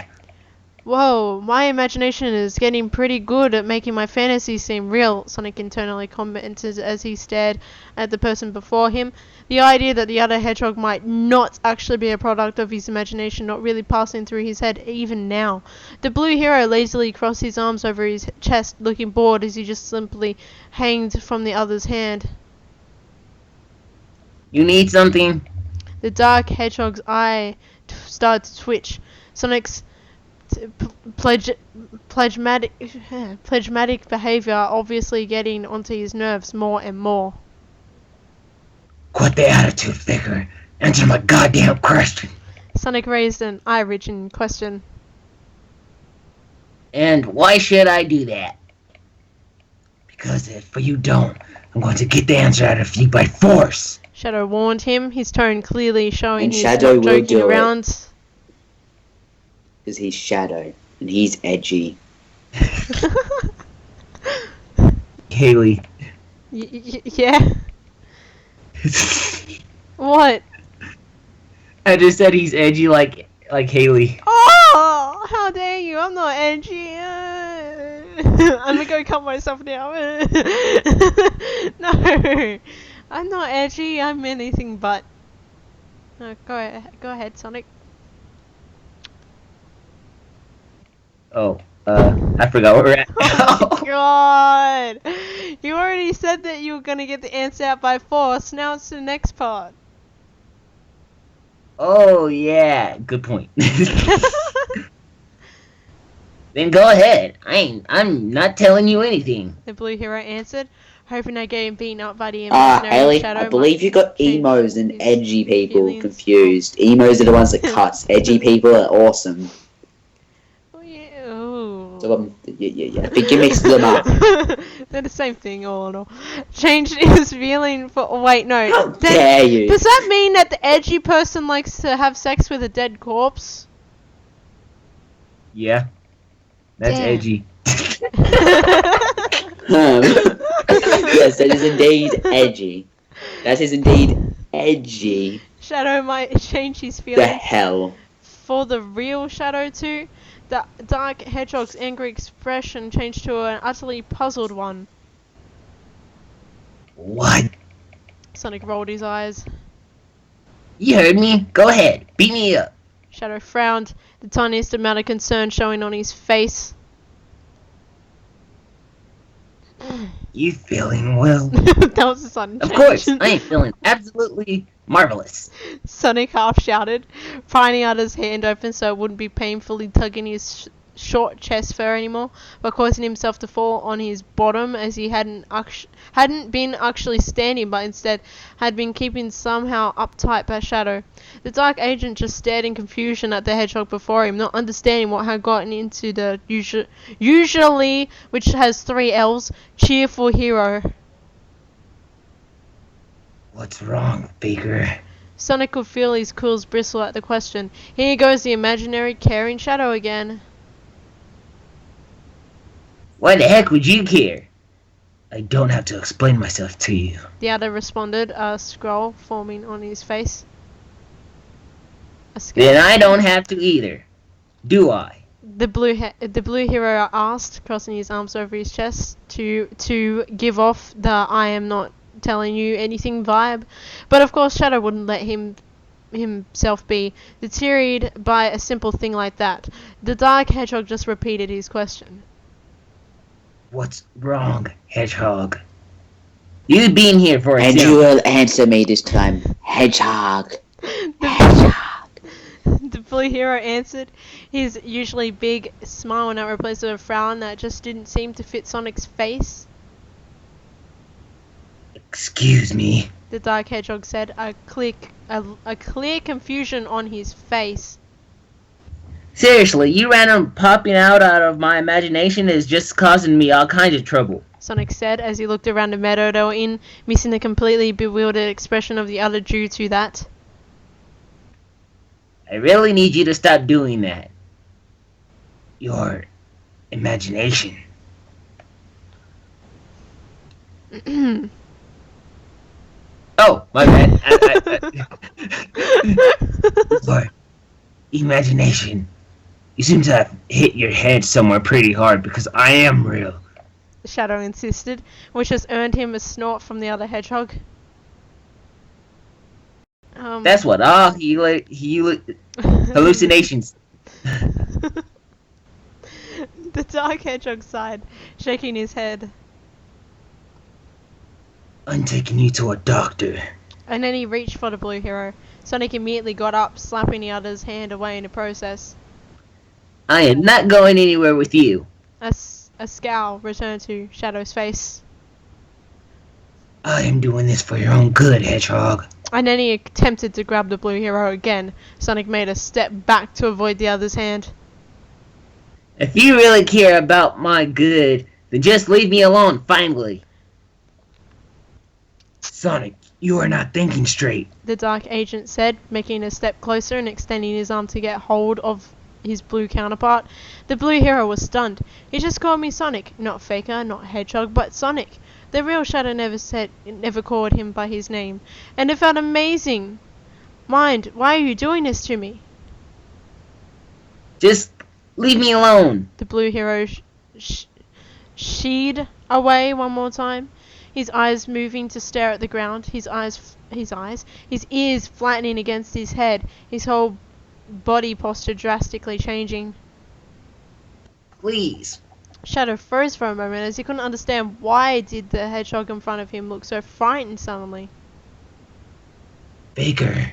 Whoa, my imagination is getting pretty good at making my fantasies seem real, Sonic internally commented as he stared at the person before him. The idea that the other hedgehog might not actually be a product of his imagination not really passing through his head even now. The blue hero lazily crossed his arms over his chest, looking bored as he just simply hanged from the other's hand. You need something? The dark hedgehog's eye started to twitch. Sonic's phlegmatic behavior obviously getting onto his nerves more and more. Quit the attitude, Faker. Answer my goddamn question. Sonic raised an eye-wrenching question. And why should I do that? Because if you don't, I'm going to get the answer out of you by force. Shadow warned him, his tone clearly showing And he's Shadow not will joking do around. Because he's Shadow, and he's edgy. Haley. Yeah? What? I just said he's edgy like Haley. Oh, how dare you? I'm not edgy. I'm gonna go cut myself now. No, I'm not edgy. I'm anything but. No, go ahead, Sonic. Oh, I forgot where we're at. Oh my god! You already said that you were gonna get the answer out by force. Now it's the next part. Oh yeah, good point. Then go ahead. I'm not telling you anything. The blue hero answered, hoping I get him beaten up by the imaginary Haley, shadow. I believe you got change emos and his edgy people feelings. confused. Emos are the ones that cuts. Edgy people are awesome. Oh, yeah. Ooh. So, yeah. I think you mixed them up. They're the same thing, all in all. Changed his feeling for. Oh, wait, no. How dare you? Does that mean that the edgy person likes to have sex with a dead corpse? Yeah, that's Damn. edgy. Yes, that is indeed edgy. That is indeed edgy. Shadow might change his The feelings hell? for the real Shadow too. The dark hedgehog's angry expression changed to an utterly puzzled one. What? Sonic rolled his eyes. You heard me. Go ahead. Beat me up. Shadow frowned, the tiniest amount of concern showing on his face. You feeling well? That was a sudden Of change. course, I am feeling absolutely marvelous. Sonic half shouted, prying out his hand open so it wouldn't be painfully tugging his short chest fur anymore, but causing himself to fall on his bottom as he hadn't been actually standing, but instead had been keeping somehow uptight by Shadow. The dark agent just stared in confusion at the hedgehog before him, not understanding what had gotten into the usually, which has 3 L's, cheerful hero. What's wrong, Baker? Sonic could feel his quills bristle at the question. Here goes the imaginary caring Shadow again. Why the heck would you care? I don't have to explain myself to you. The other responded, a scroll forming on his face. Then I don't have to either. Do I? The blue hero asked, crossing his arms over his chest to give off the "I am not telling you anything" vibe. But of course, Shadow wouldn't let himself be deterred by a simple thing like that. The dark hedgehog just repeated his question. What's wrong, Hedgehog? You've been here for And you will answer me this time, Hedgehog. Hedgehog. The blue hero answered, his usually big smile now replaced with a frown that just didn't seem to fit Sonic's face. Excuse me. The dark hedgehog said, a clear confusion on his face. Seriously, you random popping out of my imagination is just causing me all kinds of trouble. Sonic said as he looked around the meadow they were in, missing the completely bewildered expression of the other due to that. I really need you to stop doing that. Your imagination. Oh, my bad. Your imagination. You seem to have hit your head somewhere pretty hard because I am real. Shadow insisted, which has earned him a snort from the other hedgehog. That's what all hallucinations. The dark hedgehog sighed, shaking his head. I'm taking you to a doctor. And then he reached for the blue hero. Sonic immediately got up, slapping the other's hand away in the process. I am not going anywhere with you. A scowl returned to Shadow's face. I am doing this for your own good, Hedgehog. And then he attempted to grab the blue hero again. Sonic made a step back to avoid the other's hand. If you really care about my good, then just leave me alone, finally. Sonic, you are not thinking straight. The dark agent said, making a step closer and extending his arm to get hold of his blue counterpart. The blue hero was stunned. He just called me Sonic, not Faker, not Hedgehog, but Sonic. The real Shadow never called him by his name, and it felt amazing. Mind, why are you doing this to me? Just leave me alone. The blue hero sheed away one more time, his eyes moving to stare at the ground, his ears flattening against his head, his whole body posture drastically changing. Please. Shadow froze for a moment as he couldn't understand why did the hedgehog in front of him look so frightened suddenly. Baker.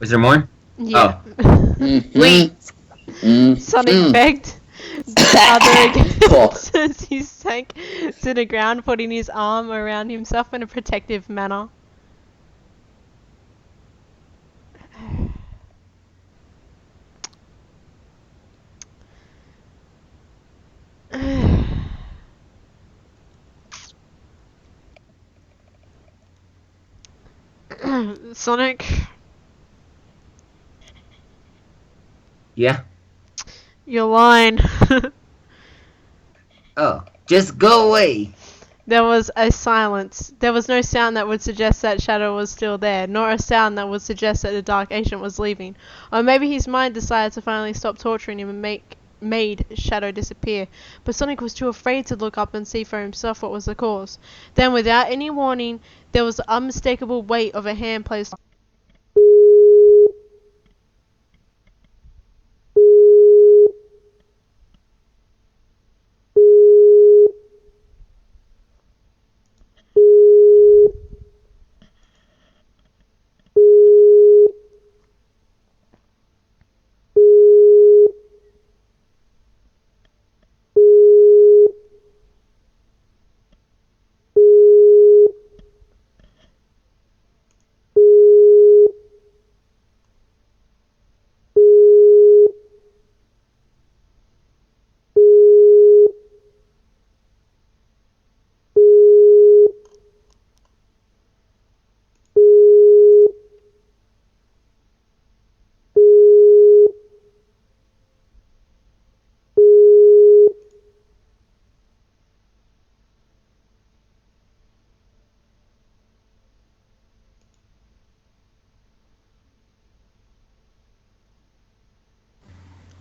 Was there more? Yeah. Oh. Please. Sonic begged the other again as he sank to the ground, putting his arm around himself in a protective manner. Sonic? Yeah? You're lying. Oh, just go away. There was a silence. There was no sound that would suggest that Shadow was still there, nor a sound that would suggest that the Dark Agent was leaving. Or maybe his mind decided to finally stop torturing him and made Shadow disappear. But Sonic was too afraid to look up and see for himself what was the cause. Then, without any warning, there was the unmistakable weight of a hand placed.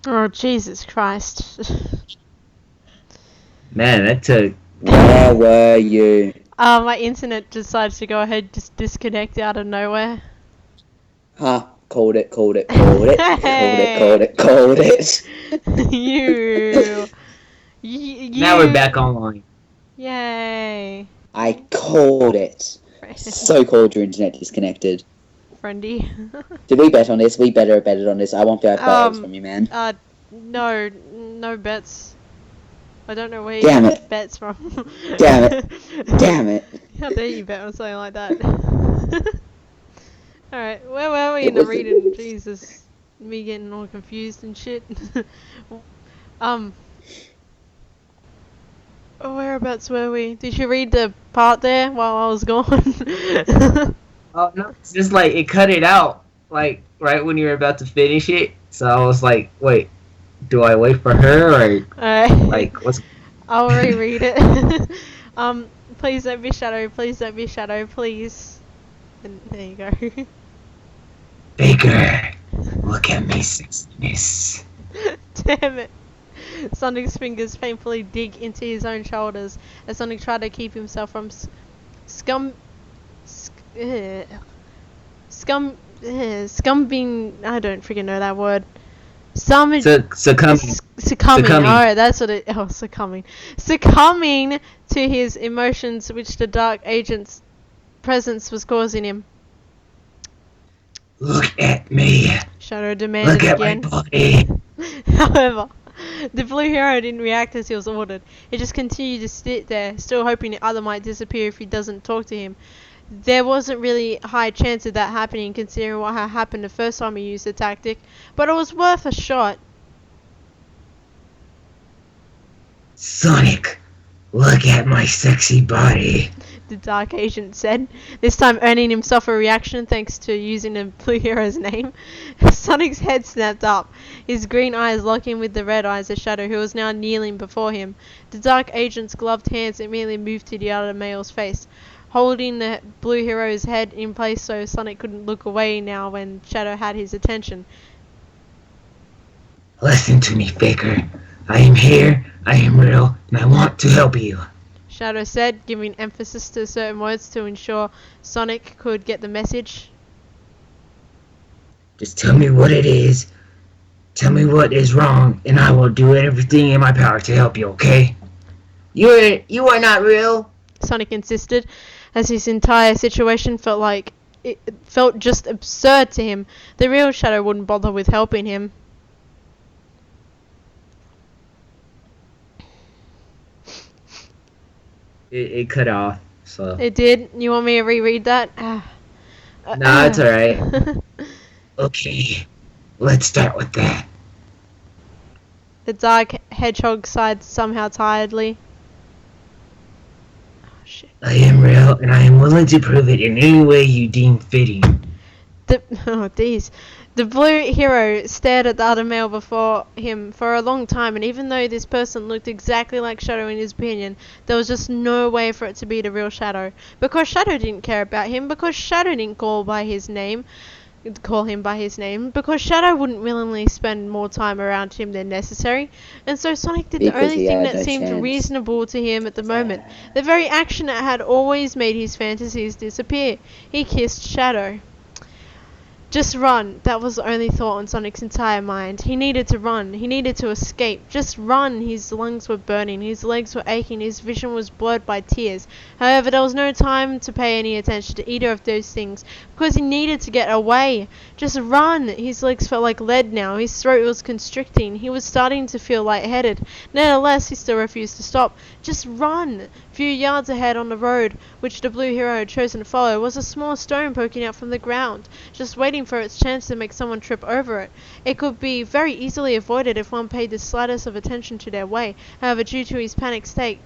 Oh, Jesus Christ. Man, that took... Where were you? My internet decided to go ahead just disconnect out of nowhere. Huh, called it. Called it. You. Now we're back online. Yay. I called it. So called your internet disconnected. Friendy. Did we bet on this? We better have betted on this. I want 5 photos from you, man. No bets. I don't know where you Damn get it. bets from. Damn it. How dare you bet on something like that? Alright, where were we in the reading? Jesus. Me getting all confused and shit. Whereabouts were we? Did you read the part there while I was gone? Oh no, it's just like it cut it out, like right when you were about to finish it. So I was like, wait, do I wait for her or Alright. like what's? I'll reread it. Please don't be Shadow. Please don't be Shadow. Please. And there you go. Baker, look at me, sexiness. Damn it. Sonic's fingers painfully dig into his own shoulders as Sonic tried to keep himself from scumbing. I don't freaking know that word. Succumbing. Alright, that's what it. Oh, succumbing. Succumbing to his emotions, which the dark agent's presence was causing him. Look at me. Shadow demanded again. Look at my body. However, the blue hero didn't react as he was ordered. He just continued to sit there, still hoping the other might disappear if he doesn't talk to him. There wasn't really a high chance of that happening considering what had happened the first time he used the tactic, but it was worth a shot. Sonic, look at my sexy body. The dark agent said, this time earning himself a reaction thanks to using the blue hero's name. Sonic's head snapped up, his green eyes locking with the red eyes of Shadow, who was now kneeling before him. The dark agent's gloved hands immediately moved to the other male's face, holding the blue hero's head in place so Sonic couldn't look away now when Shadow had his attention. Listen to me, Faker. I am here, I am real, and I want to help you. Shadow said, giving emphasis to certain words to ensure Sonic could get the message. Just tell me what it is. Tell me what is wrong, and I will do everything in my power to help you, okay? You are not real, Sonic insisted, as his entire situation felt just absurd to him. The real Shadow wouldn't bother with helping him. It cut off, so. It did? You want me to reread that? Nah, it's alright. Okay, let's start with that. The dark hedgehog sighed somehow tiredly. Oh, shit. I am real, and I am willing to prove it in any way you deem fitting. The blue hero stared at the other male before him for a long time, and even though this person looked exactly like Shadow in his opinion, there was just no way for it to be the real Shadow. Because Shadow didn't care about him, because Shadow didn't call him by his name, because Shadow wouldn't willingly spend more time around him than necessary, and so Sonic did the only thing that seemed reasonable to him at the moment, the very action that had always made his fantasies disappear. He kissed Shadow. Just run. That was the only thought on Sonic's entire mind. He needed to run. He needed to escape. Just run. His lungs were burning. His legs were aching. His vision was blurred by tears. However, there was no time to pay any attention to either of those things because he needed to get away. Just run. His legs felt like lead now. His throat was constricting. He was starting to feel lightheaded. Nevertheless, he still refused to stop. Just run. A few yards ahead on the road, which the blue hero had chosen to follow, was a small stone poking out from the ground, just waiting for its chance to make someone trip over it. It could be very easily avoided if one paid the slightest of attention to their way. However, due to his panicked state,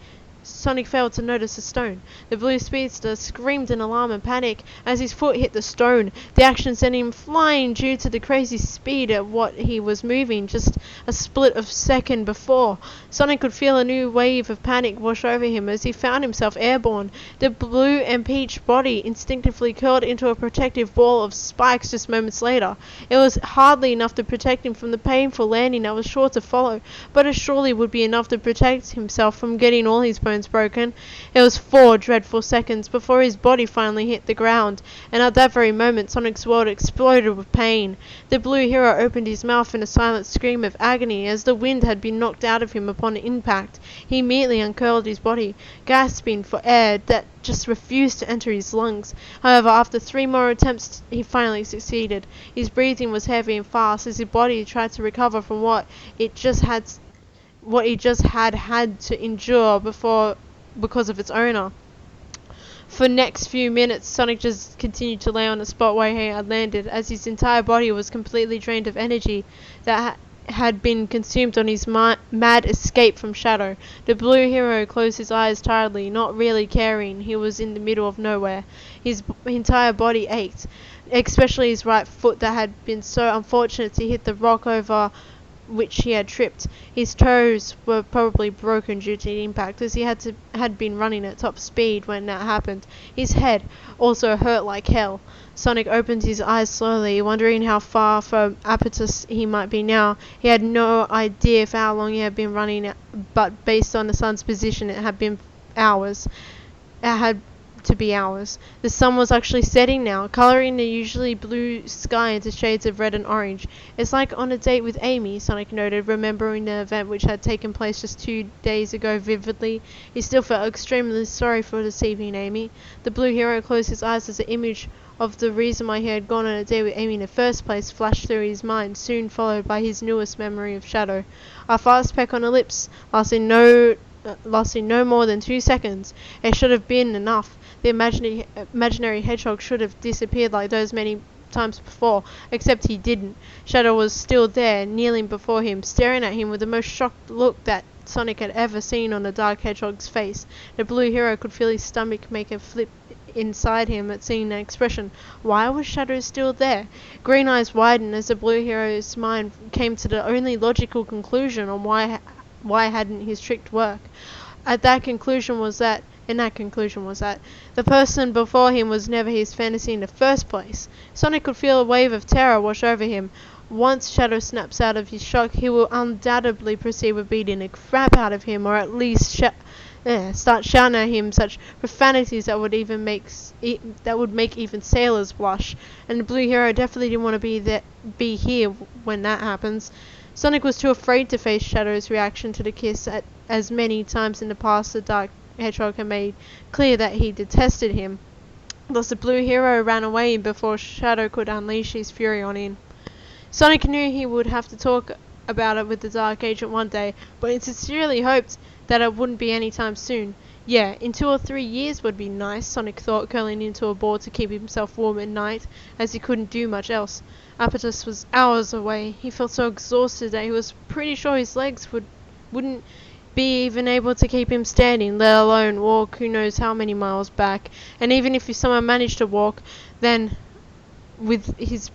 Sonic failed to notice the stone. The blue speedster screamed in alarm and panic as his foot hit the stone. The action sent him flying due to the crazy speed at what he was moving just a split of a second before. Sonic could feel a new wave of panic wash over him as he found himself airborne. The blue and peach body instinctively curled into a protective ball of spikes just moments later. It was hardly enough to protect him from the painful landing that was sure to follow, but it surely would be enough to protect himself from getting all his bones broken. It was 4 dreadful seconds before his body finally hit the ground, and at that very moment Sonic's world exploded with pain. The blue hero opened his mouth in a silent scream of agony as the wind had been knocked out of him upon impact. He immediately uncurled his body, gasping for air that just refused to enter his lungs. However, after 3 more attempts, he finally succeeded. His breathing was heavy and fast as his body tried to recover from what he just had to endure because of its owner. For next few minutes, Sonic just continued to lay on the spot where he had landed, as his entire body was completely drained of energy that had been consumed on his mad escape from Shadow. The blue hero closed his eyes tiredly, not really caring he was in the middle of nowhere. His entire body ached, especially his right foot that had been so unfortunate to hit the rock over which he had tripped. His toes were probably broken due to the impact, as he had been running at top speed when that happened. His head also hurt like hell. Sonic opened his eyes slowly, wondering how far from Apertus he might be now. He had no idea for how long he had been running, but based on the sun's position, it had been hours. It had to be hours. The sun was actually setting now, colouring the usually blue sky into shades of red and orange. It's like on a date with Amy, Sonic noted, remembering the event which had taken place just 2 days ago vividly. He still felt extremely sorry for deceiving Amy. The blue hero closed his eyes as the image of the reason why he had gone on a date with Amy in the first place flashed through his mind, soon followed by his newest memory of Shadow. A fast peck on the lips, lasting no more than 2 seconds. It should have been enough. The imaginary hedgehog should have disappeared like those many times before, except he didn't. Shadow was still there, kneeling before him, staring at him with the most shocked look that Sonic had ever seen on the dark hedgehog's face. The blue hero could feel his stomach make a flip inside him at seeing that expression. Why was Shadow still there? Green eyes widened as the blue hero's mind came to the only logical conclusion on why hadn't his trick worked. That conclusion was that the person before him was never his fantasy in the first place. Sonic could feel a wave of terror wash over him. Once Shadow snaps out of his shock, he will undoubtedly proceed with beating the crap out of him, or at least start shouting at him such profanities that would make even sailors blush. And the blue hero definitely didn't want to be here when that happens. Sonic was too afraid to face Shadow's reaction to the kiss. As many times in the past, the dark hedgehog had made clear that he detested him. Thus the blue hero ran away before Shadow could unleash his fury on him. Sonic knew he would have to talk about it with the Dark Agent one day, but he sincerely hoped that it wouldn't be anytime soon. Yeah, in 2 or 3 years would be nice, Sonic thought, curling into a ball to keep himself warm at night, as he couldn't do much else. Apertus was hours away. He felt so exhausted that he was pretty sure his legs wouldn't be even able to keep him standing, let alone walk who knows how many miles back. And even if someone managed to walk, then with his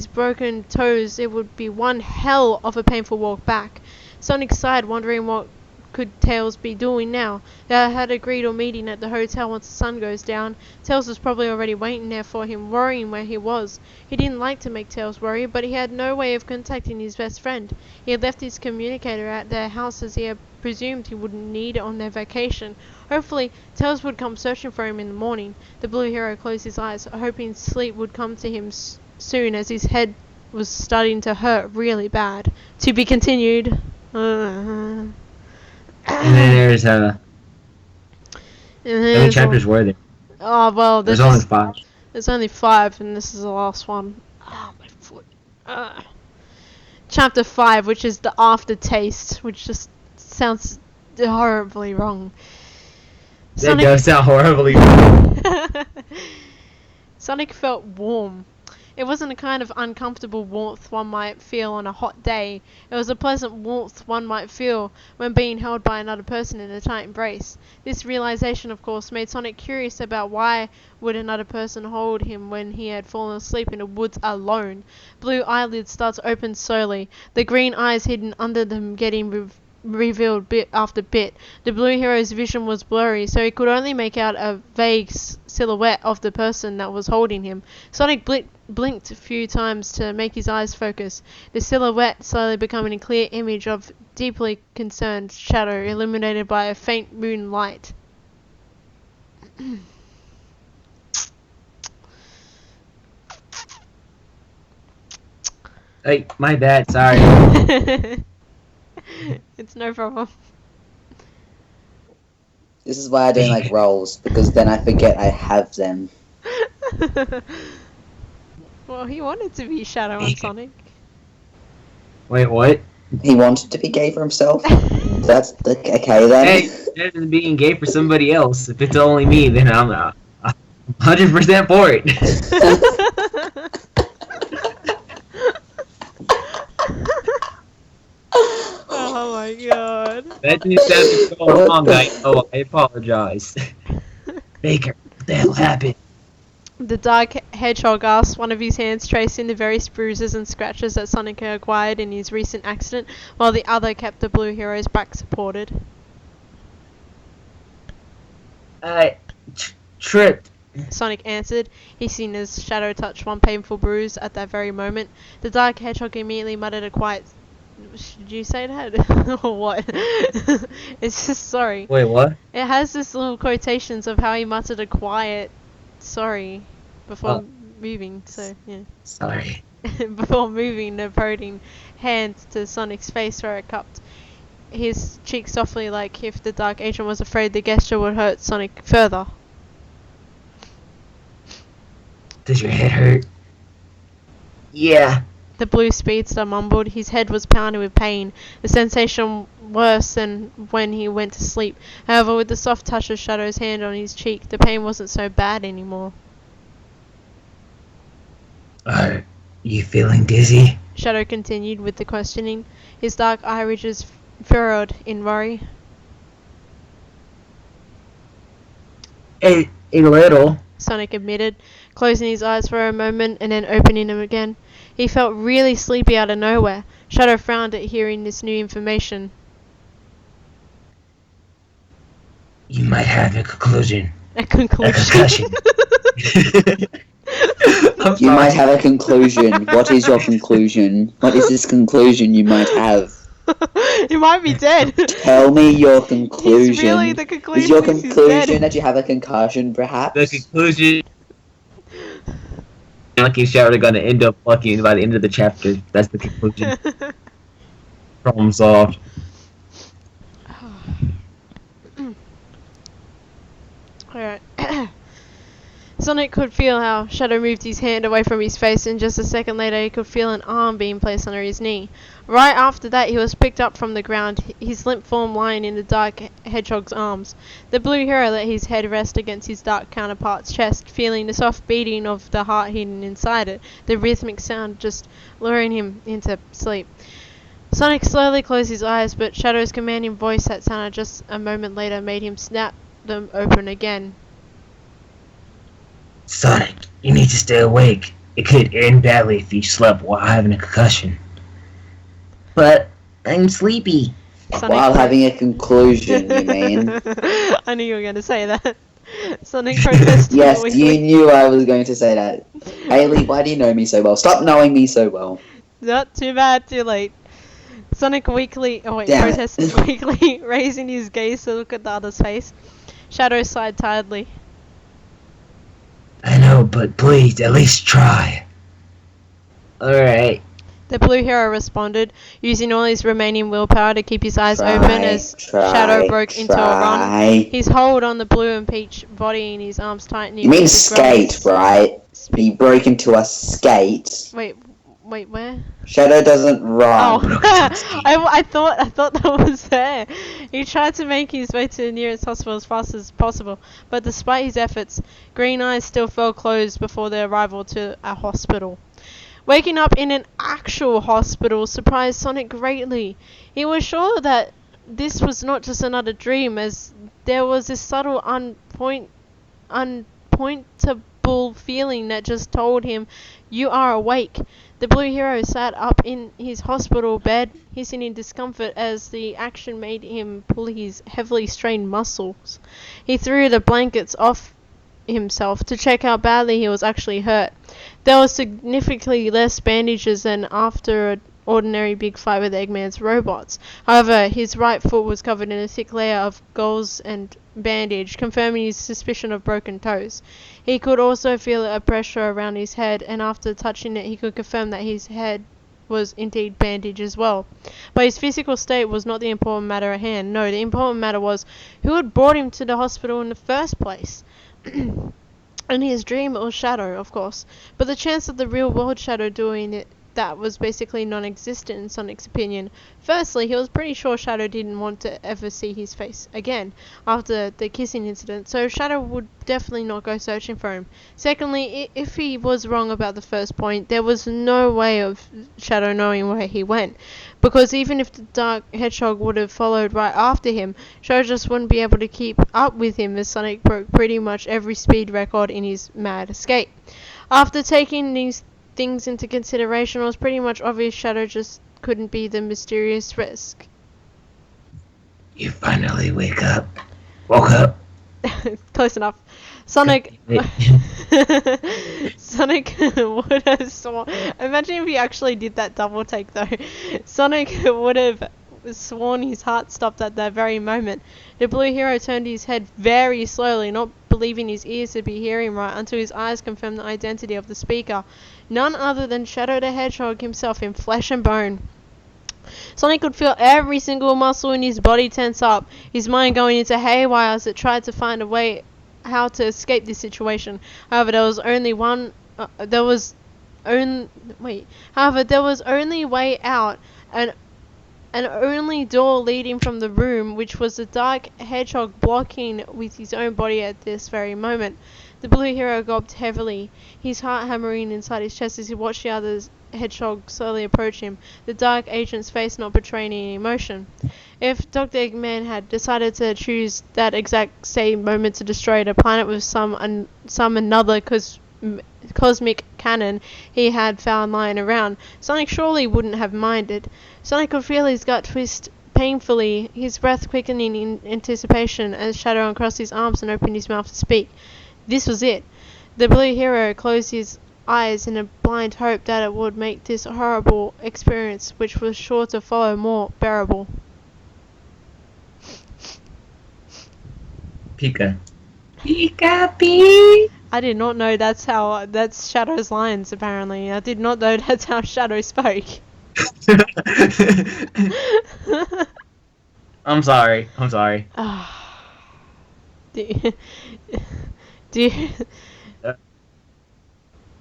broken toes, it would be one hell of a painful walk back. Sonic sighed, wondering what could Tails be doing now. They had agreed on meeting at the hotel once the sun goes down. Tails was probably already waiting there for him, worrying where he was. He didn't like to make Tails worry, but he had no way of contacting his best friend. He had left his communicator at their house, as he had presumed he wouldn't need it on their vacation. Hopefully, Tails would come searching for him in the morning. The blue hero closed his eyes, hoping sleep would come to him soon, as his head was starting to hurt really bad. To be continued. And then there's how many chapters were there? Oh well, There's only 5. There's only 5, and this is the last one. Oh, my foot. Chapter 5, which is the aftertaste, which just sounds horribly wrong. That does sound horribly wrong. Sonic felt warm. It wasn't a kind of uncomfortable warmth one might feel on a hot day. It was a pleasant warmth one might feel when being held by another person in a tight embrace. This realization, of course, made Sonic curious about why would another person hold him when he had fallen asleep in the woods alone. Blue eyelids started to open slowly, the green eyes hidden under them getting revealed bit after bit. The blue hero's vision was blurry, so he could only make out a vague silhouette of the person that was holding him. Sonic blinked a few times to make his eyes focus, the silhouette slowly becoming a clear image of deeply concerned Shadow, illuminated by a faint moonlight. Hey, my bad, sorry. It's no problem. This is why I don't like rolls, because then I forget I have them. Well, he wanted to be Shadow and Sonic. Wait, what? He wanted to be gay for himself? That's okay then. Hey, better than being gay for somebody else. If it's only me, then I'm 100% for it. Oh my god. That just sounded so wrong. I apologize. Baker, what the hell happened? The dark hedgehog asked, one of his hands tracing the various bruises and scratches that Sonic had acquired in his recent accident, while the other kept the blue hero's back supported. I tripped. Sonic answered, hissing as Shadow touched one painful bruise at that very moment. The dark hedgehog immediately muttered a quiet... Did you say that? Or what? It's just sorry. Wait, what? It has this little quotations of how he muttered a quiet sorry before moving, so yeah. Sorry. Before moving the prodding hand to Sonic's face where it cupped his cheek softly, like if the dark agent was afraid the gesture would hurt Sonic further. Does your head hurt? Yeah. The blue speedster mumbled. His head was pounding with pain, the sensation worse than when he went to sleep. However, with the soft touch of Shadow's hand on his cheek, the pain wasn't so bad anymore. Are you feeling dizzy? Shadow continued with the questioning, his dark eye ridges furrowed in worry. A little. Sonic admitted, closing his eyes for a moment and then opening them again. He felt really sleepy out of nowhere. Shadow frowned at hearing this new information. You might have a conclusion. A conclusion. A concussion. You might have a conclusion. What is your conclusion? What is this conclusion you might have? You might be dead. Tell me your conclusion. He's really the conclusion. Is your he's conclusion dead. that you have a concussion, perhaps? The conclusion. Like he's Shadow gonna end up fucking by the end of the chapter. That's the conclusion. Problem solved. Alright. Sonic could feel how Shadow moved his hand away from his face, and just a second later he could feel an arm being placed under his knee. Right after that he was picked up from the ground, his limp form lying in the dark hedgehog's arms. The blue hero let his head rest against his dark counterpart's chest, feeling the soft beating of the heart hidden inside it, the rhythmic sound just luring him into sleep. Sonic slowly closed his eyes, but Shadow's commanding voice that sounded just a moment later made him snap them open again. Sonic, you need to stay awake. It could end badly if you slept while having a concussion. But I'm sleepy. Sonic While having a conclusion, you mean? I knew you were going to say that. Sonic protested. Yes, you knew I was going to say that. Haley, why do you know me so well? Stop knowing me so well. Not too bad, too late. Sonic protested weakly, raising his gaze to look at the other's face. Shadow sighed tiredly. I know, but please, at least try. Alright. The blue hero responded, using all his remaining willpower to keep his eyes open as Shadow broke into a run. His hold on the blue and peach body and his arms tightening. You mean skate, right? He broke into a skate. Wait, where? Shadow doesn't run. Oh, I thought that was there. He tried to make his way to the nearest hospital as fast as possible, but despite his efforts, Green Eyes still fell closed before their arrival to a hospital. Waking up in an actual hospital surprised Sonic greatly. He was sure that this was not just another dream, as there was this subtle unpointable feeling that just told him, "You are awake." The blue hero sat up in his hospital bed, hissing in discomfort as the action made him pull his heavily strained muscles. He threw the blankets off himself to check how badly he was actually hurt. There was significantly less bandages than after an ordinary big fight with Eggman's robots. However, his right foot was covered in a thick layer of gauze and bandage, confirming his suspicion of broken toes. He could also feel a pressure around his head, and after touching it he could confirm that his head was indeed bandaged as well. But his physical state was not the important matter at hand. No, the important matter was who had brought him to the hospital in the first place. In his dream it was Shadow, of course, but the chance of the real world Shadow doing it that was basically non-existent in Sonic's opinion. Firstly, he was pretty sure Shadow didn't want to ever see his face again after the kissing incident, so Shadow would definitely not go searching for him. Secondly, if he was wrong about the first point, there was no way of Shadow knowing where he went, because even if the Dark Hedgehog would have followed right after him, Shadow just wouldn't be able to keep up with him, as Sonic broke pretty much every speed record in his mad escape. After taking these things into consideration, it was pretty much obvious Shadow just couldn't be the mysterious risk. You finally woke up. Close enough. Sonic Sonic would have sworn. Imagine if he actually did that double take though. Sonic would have sworn his heart stopped at that very moment. The blue hero turned his head very slowly, not believing his ears to be hearing right, until his eyes confirmed the identity of the speaker. None other than Shadow the Hedgehog himself in flesh and bone. Sonic could feel every single muscle in his body tense up, his mind going into haywire as it tried to find a way how to escape this situation. However, there was only way out, and an only door leading from the room, which was the Dark Hedgehog blocking with his own body at this very moment. The blue hero gulped heavily, his heart hammering inside his chest as he watched the other hedgehog slowly approach him, the Dark Agent's face not betraying any emotion. If Dr. Eggman had decided to choose that exact same moment to destroy the planet with some another cosmic cannon he had found lying around, Sonic surely wouldn't have minded. Sonic could feel his gut twist painfully, his breath quickening in anticipation as Shadow uncrossed his arms and opened his mouth to speak. This was it. The blue hero closed his eyes in a blind hope that it would make this horrible experience, which was sure to follow, more bearable. Pika. Pika Pee. I did not know that's Shadow's lines, apparently. I did not know that's how Shadow spoke. I'm sorry. Do you...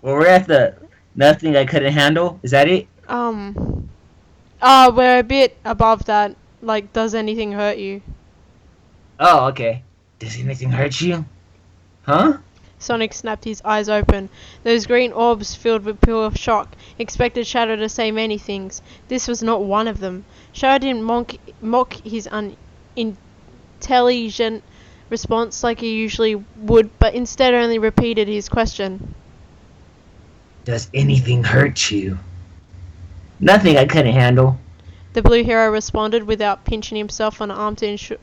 Well, we're at the nothing I couldn't handle. Is that it? We're a bit above that. Like, does anything hurt you? Oh, okay. Does anything hurt you? Huh? Sonic snapped his eyes open. Those green orbs filled with pure shock. Expected Shadow to say many things. This was not one of them. Shadow didn't mock his unintelligent response like he usually would, but instead only repeated his question. Does anything hurt you? Nothing I couldn't handle. The blue hero responded without pinching himself on the arm to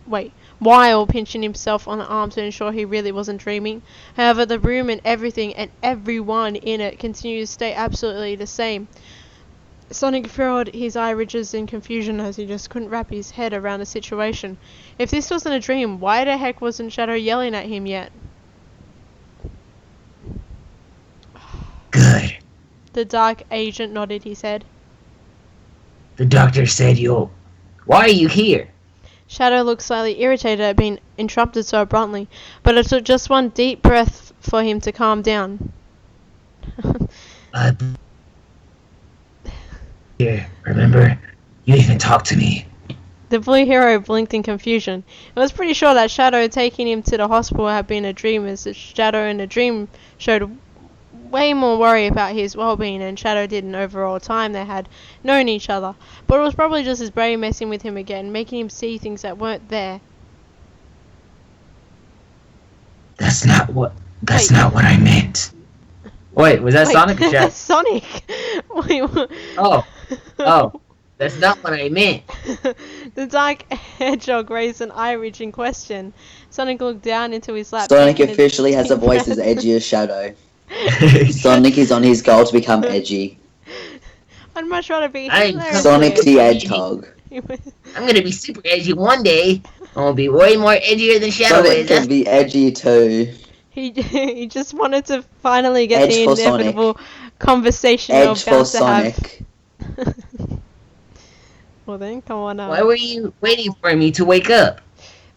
while pinching himself on the arm to ensure he really wasn't dreaming. However, the room and everything and everyone in it continued to stay absolutely the same. Sonic furrowed his eye ridges in confusion as he just couldn't wrap his head around the situation. If this wasn't a dream, why the heck wasn't Shadow yelling at him yet? Good. The Dark Agent nodded his head. The doctor said you'll... Why are you here? Shadow looked slightly irritated at being interrupted so abruptly, but it took just one deep breath for him to calm down. Here, remember? You even talked to me. The blue hero blinked in confusion. He was pretty sure that Shadow taking him to the hospital had been a dream, as the Shadow in the dream showed way more worry about his well-being, and Shadow did in overall time they had known each other. But it was probably just his brain messing with him again, making him see things that weren't there. That's not what I meant. Wait, was that Sonic or Shadow? That's Sonic! Wait, what? Oh, that's not what I meant. The Dark Hedgehog raised an eye-ridge in question. Sonic looked down into his lap. Sonic officially has a voice as edgy as Shadow. Sonic is on his goal to become edgy. I'd much rather be Sonic the Hedgehog. I'm gonna be super edgy one day. I'll be way more edgier than Shadow Sonic is. can be edgy too. He just wanted to finally get Edge the for inevitable conversation Edge we're about for to have. Sonic. Well then, come on now. Why were you waiting for me to wake up?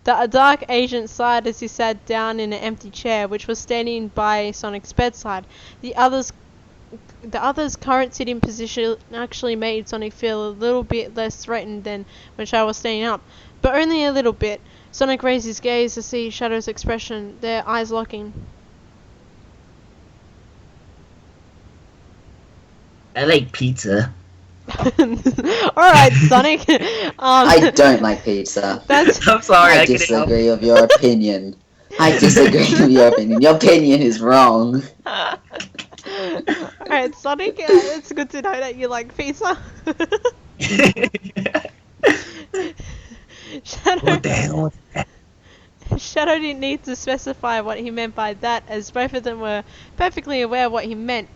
The Dark Agent sighed as he sat down in an empty chair, which was standing by Sonic's bedside. The others the other's current sitting position actually made Sonic feel a little bit less threatened than when Shadow was standing up, but only a little bit. Sonic raised his gaze to see Shadow's expression, their eyes locking. I like pizza. Alright, Sonic. I don't like pizza. I'm sorry, I I couldn't help. disagree with your opinion. I disagree with your opinion. Your opinion is wrong. Alright, Sonic, it's good to know that you like pizza. Shadow, What the hell was that? Shadow didn't need to specify what he meant by that, as both of them were perfectly aware of what he meant.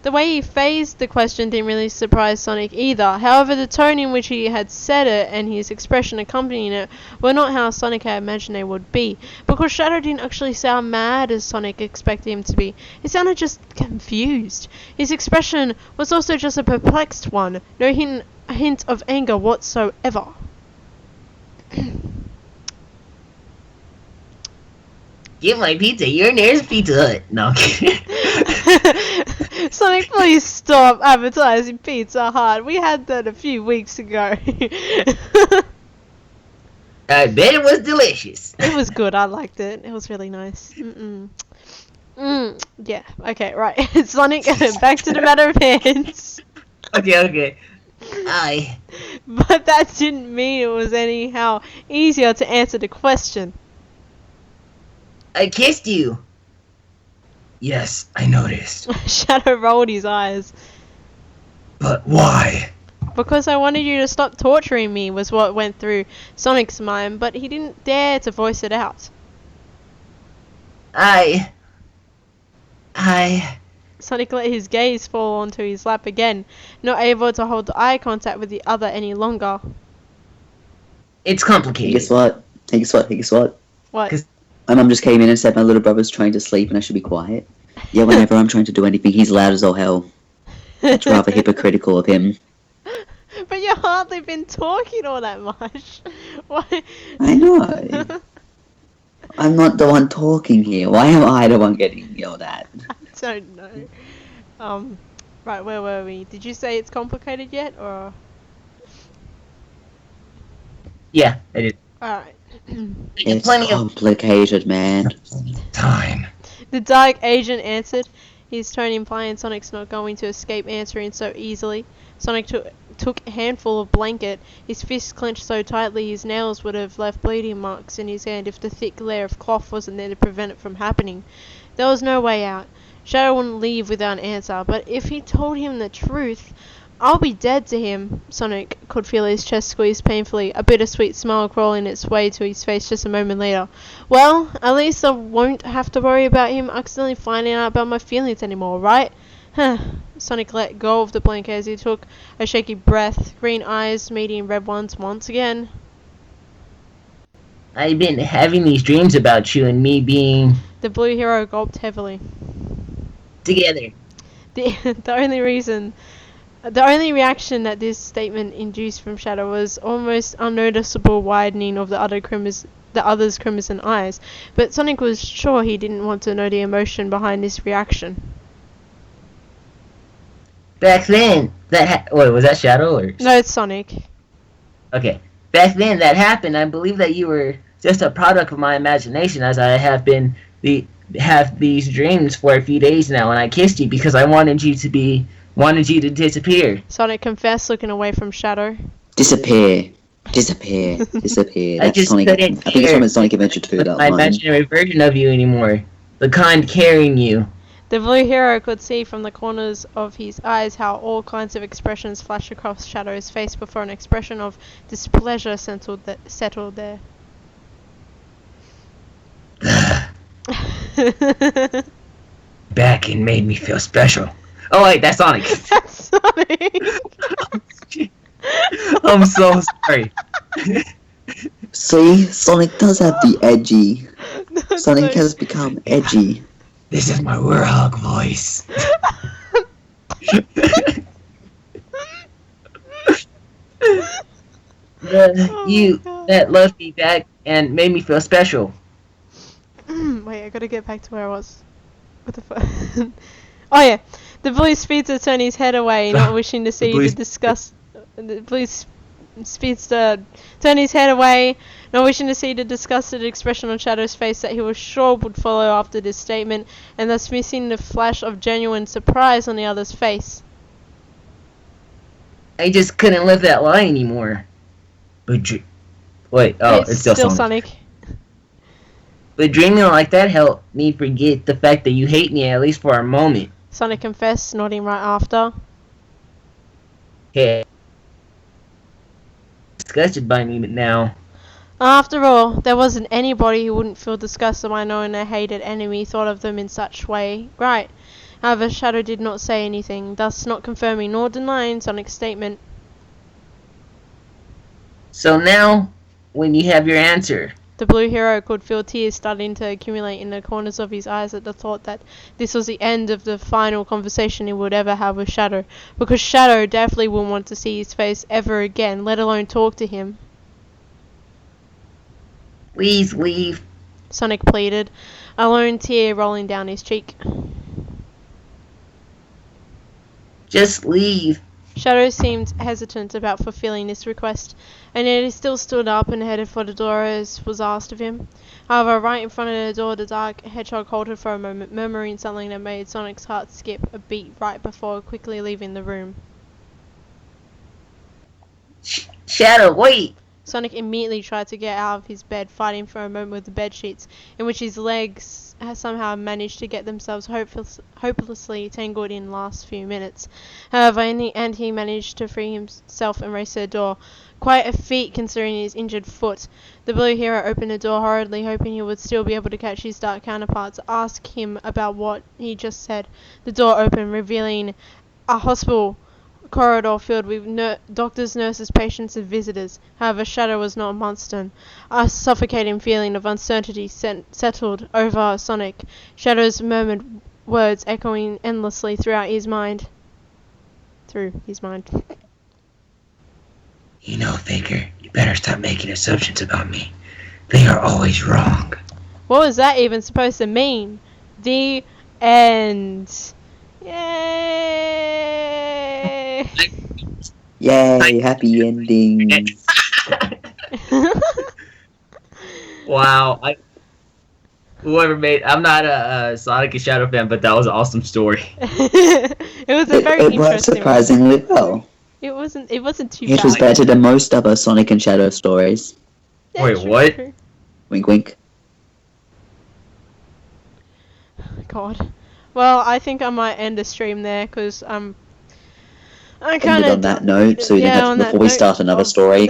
The way he phrased the question didn't really surprise Sonic either. However, the tone in which he had said it and his expression accompanying it were not how Sonic had imagined they would be. Because Shadow didn't actually sound mad as Sonic expected him to be. He sounded just confused. His expression was also just a perplexed one. No hint of anger whatsoever. Give my pizza. You're nearest Pizza Hut. No, I'm kidding. Sonic, please stop advertising Pizza Hut. We had that a few weeks ago. I bet it was delicious. It was good. I liked it. It was really nice. Yeah. Okay. Right. Sonic. Back to the matter of hands. Okay. But that didn't mean it was anyhow easier to answer the question. I kissed you. Yes, I noticed. Shadow rolled his eyes. But why? Because I wanted you to stop torturing me was what went through Sonic's mind, but he didn't dare to voice it out. Sonic let his gaze fall onto his lap again, not able to hold eye contact with the other any longer. It's complicated. Hey, guess what? What? 'Cause- My mum just came in and said my little brother's trying to sleep and I should be quiet. Yeah, whenever I'm trying to do anything, he's loud as all hell. It's rather hypocritical of him. But you've hardly been talking all that much. Why? I know. I'm not the one talking here. Why am I the one getting yelled at? I don't know. Right, where were we? Did you say it's complicated yet, or? Yeah, I did. Alright. It's complicated, man. Time. The Dark Agent answered, his tone implying Sonic's not going to escape answering so easily. Sonic took a handful of blanket, his fists clenched so tightly his nails would have left bleeding marks in his hand if the thick layer of cloth wasn't there to prevent it from happening. There was no way out. Shadow wouldn't leave without an answer, but if he told him the truth, I'll be dead to him. Sonic could feel his chest squeeze painfully, a bittersweet smile crawling its way to his face just a moment later. Well, at least I won't have to worry about him accidentally finding out about my feelings anymore, right? Huh. Sonic let go of the blanket as he took a shaky breath, green eyes meeting red ones once again. I've been having these dreams about you and me being The blue hero gulped heavily. together. The only reaction that this statement induced from Shadow was almost unnoticeable widening of the other's crimson eyes, but Sonic was sure he didn't want to know the emotion behind this reaction. Back then, wait, was that Shadow or? No, it's Sonic. Okay. Back then, that happened. I believe that you were just a product of my imagination, as I have been have these dreams for a few days now, and I kissed you because I wanted you to disappear. Sonic confessed, looking away from Shadow. Disappear. That's Sonic. I think it's from Sonic Adventure 2, that my line. imaginary version of you anymore. The kind carrying you. The blue hero could see from the corners of his eyes how all kinds of expressions flashed across Shadow's face before an expression of displeasure settled there. Back and made me feel special. Oh wait, that's Sonic. That's Sonic. I'm so sorry. See, Sonic does have the edgy. That's Sonic so- has become edgy. This is my werehog voice. You God. that loved me back and made me feel special. Wait, I gotta get back to where I was. What the fuck? Oh yeah. The blue speedster turned his head away, not wishing to see the disgust. The blue speedster turned his head away, not wishing to see the disgusted expression on Shadow's face that he was sure would follow after this statement, and thus missing the flash of genuine surprise on the other's face. I just couldn't live that lie anymore. But wait, it's still Sonic. But dreaming like that helped me forget the fact that you hate me at least for a moment. Sonic confessed, nodding right after. Yeah. Disgusted by me, but now. After all, there wasn't anybody who wouldn't feel disgusted by knowing a hated enemy thought of them in such way. Right. However, Shadow did not say anything, thus not confirming nor denying Sonic's statement. So now, when you have your answer. The blue hero could feel tears starting to accumulate in the corners of his eyes at the thought that this was the end of the final conversation he would ever have with Shadow, because Shadow definitely wouldn't want to see his face ever again, let alone talk to him. Please leave, Sonic pleaded, a lone tear rolling down his cheek. Just leave. Shadow seemed hesitant about fulfilling this request, and yet he still stood up and headed for the door as was asked of him. However, right in front of the door, the dark hedgehog halted for a moment, murmuring something that made Sonic's heart skip a beat right before quickly leaving the room. Shadow, wait! Sonic immediately tried to get out of his bed, fighting for a moment with the bed sheets, in which his legs had somehow managed to get themselves hopelessly tangled in the last few minutes. However, in the end he managed to free himself and race to the door. Quite a feat considering his injured foot. The blue hero opened the door hurriedly, hoping he would still be able to catch his dark counterpart to ask him about what he just said. The door opened, revealing a hospital corridor filled with doctors, nurses, patients, and visitors. However, Shadow was not amongst them. A suffocating feeling of uncertainty settled over Sonic, Shadow's murmured words echoing endlessly through his mind. You know, Faker, you better stop making assumptions about me. They are always wrong. What was that even supposed to mean? The end. Yay! Yay, happy ending. Wow, I'm not a Sonic and Shadow fan, but that was an awesome story. It was a very It worked interesting surprisingly well. It wasn't too It bad. was better than most other Sonic and Shadow stories. Yeah, Wait, true, what? true. Wink wink. God. Well, I think I might end the stream there because I kind Ended on of that note, so we don't have on to, that before we note start another of- story.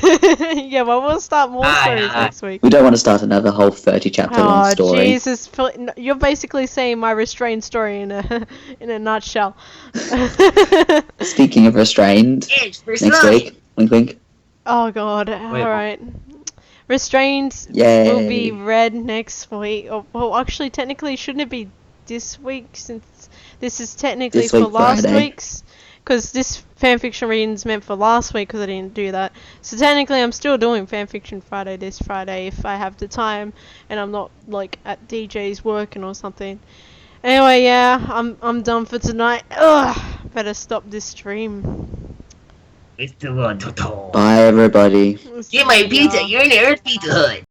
Yeah, well, we'll start more stories next week. We don't want to start another whole 30 chapter long Oh story. Jesus! You're basically saying my restrained story in a nutshell. Speaking of restrained, next week, wink wink. Oh God! All right. Restrained Yay. will be read next week. Oh, well, actually, technically, shouldn't it be this week since this is technically This for week, last Friday. week's? Because this fanfiction reading's meant for last week because I didn't do that. So technically, I'm still doing fanfiction Friday this Friday if I have the time and I'm not like at DJ's working or something. Anyway, yeah, I'm done for tonight. Ugh, better stop this stream. It's the one to Bye everybody. Get my pizza, you're in the Earth Pizza Hut.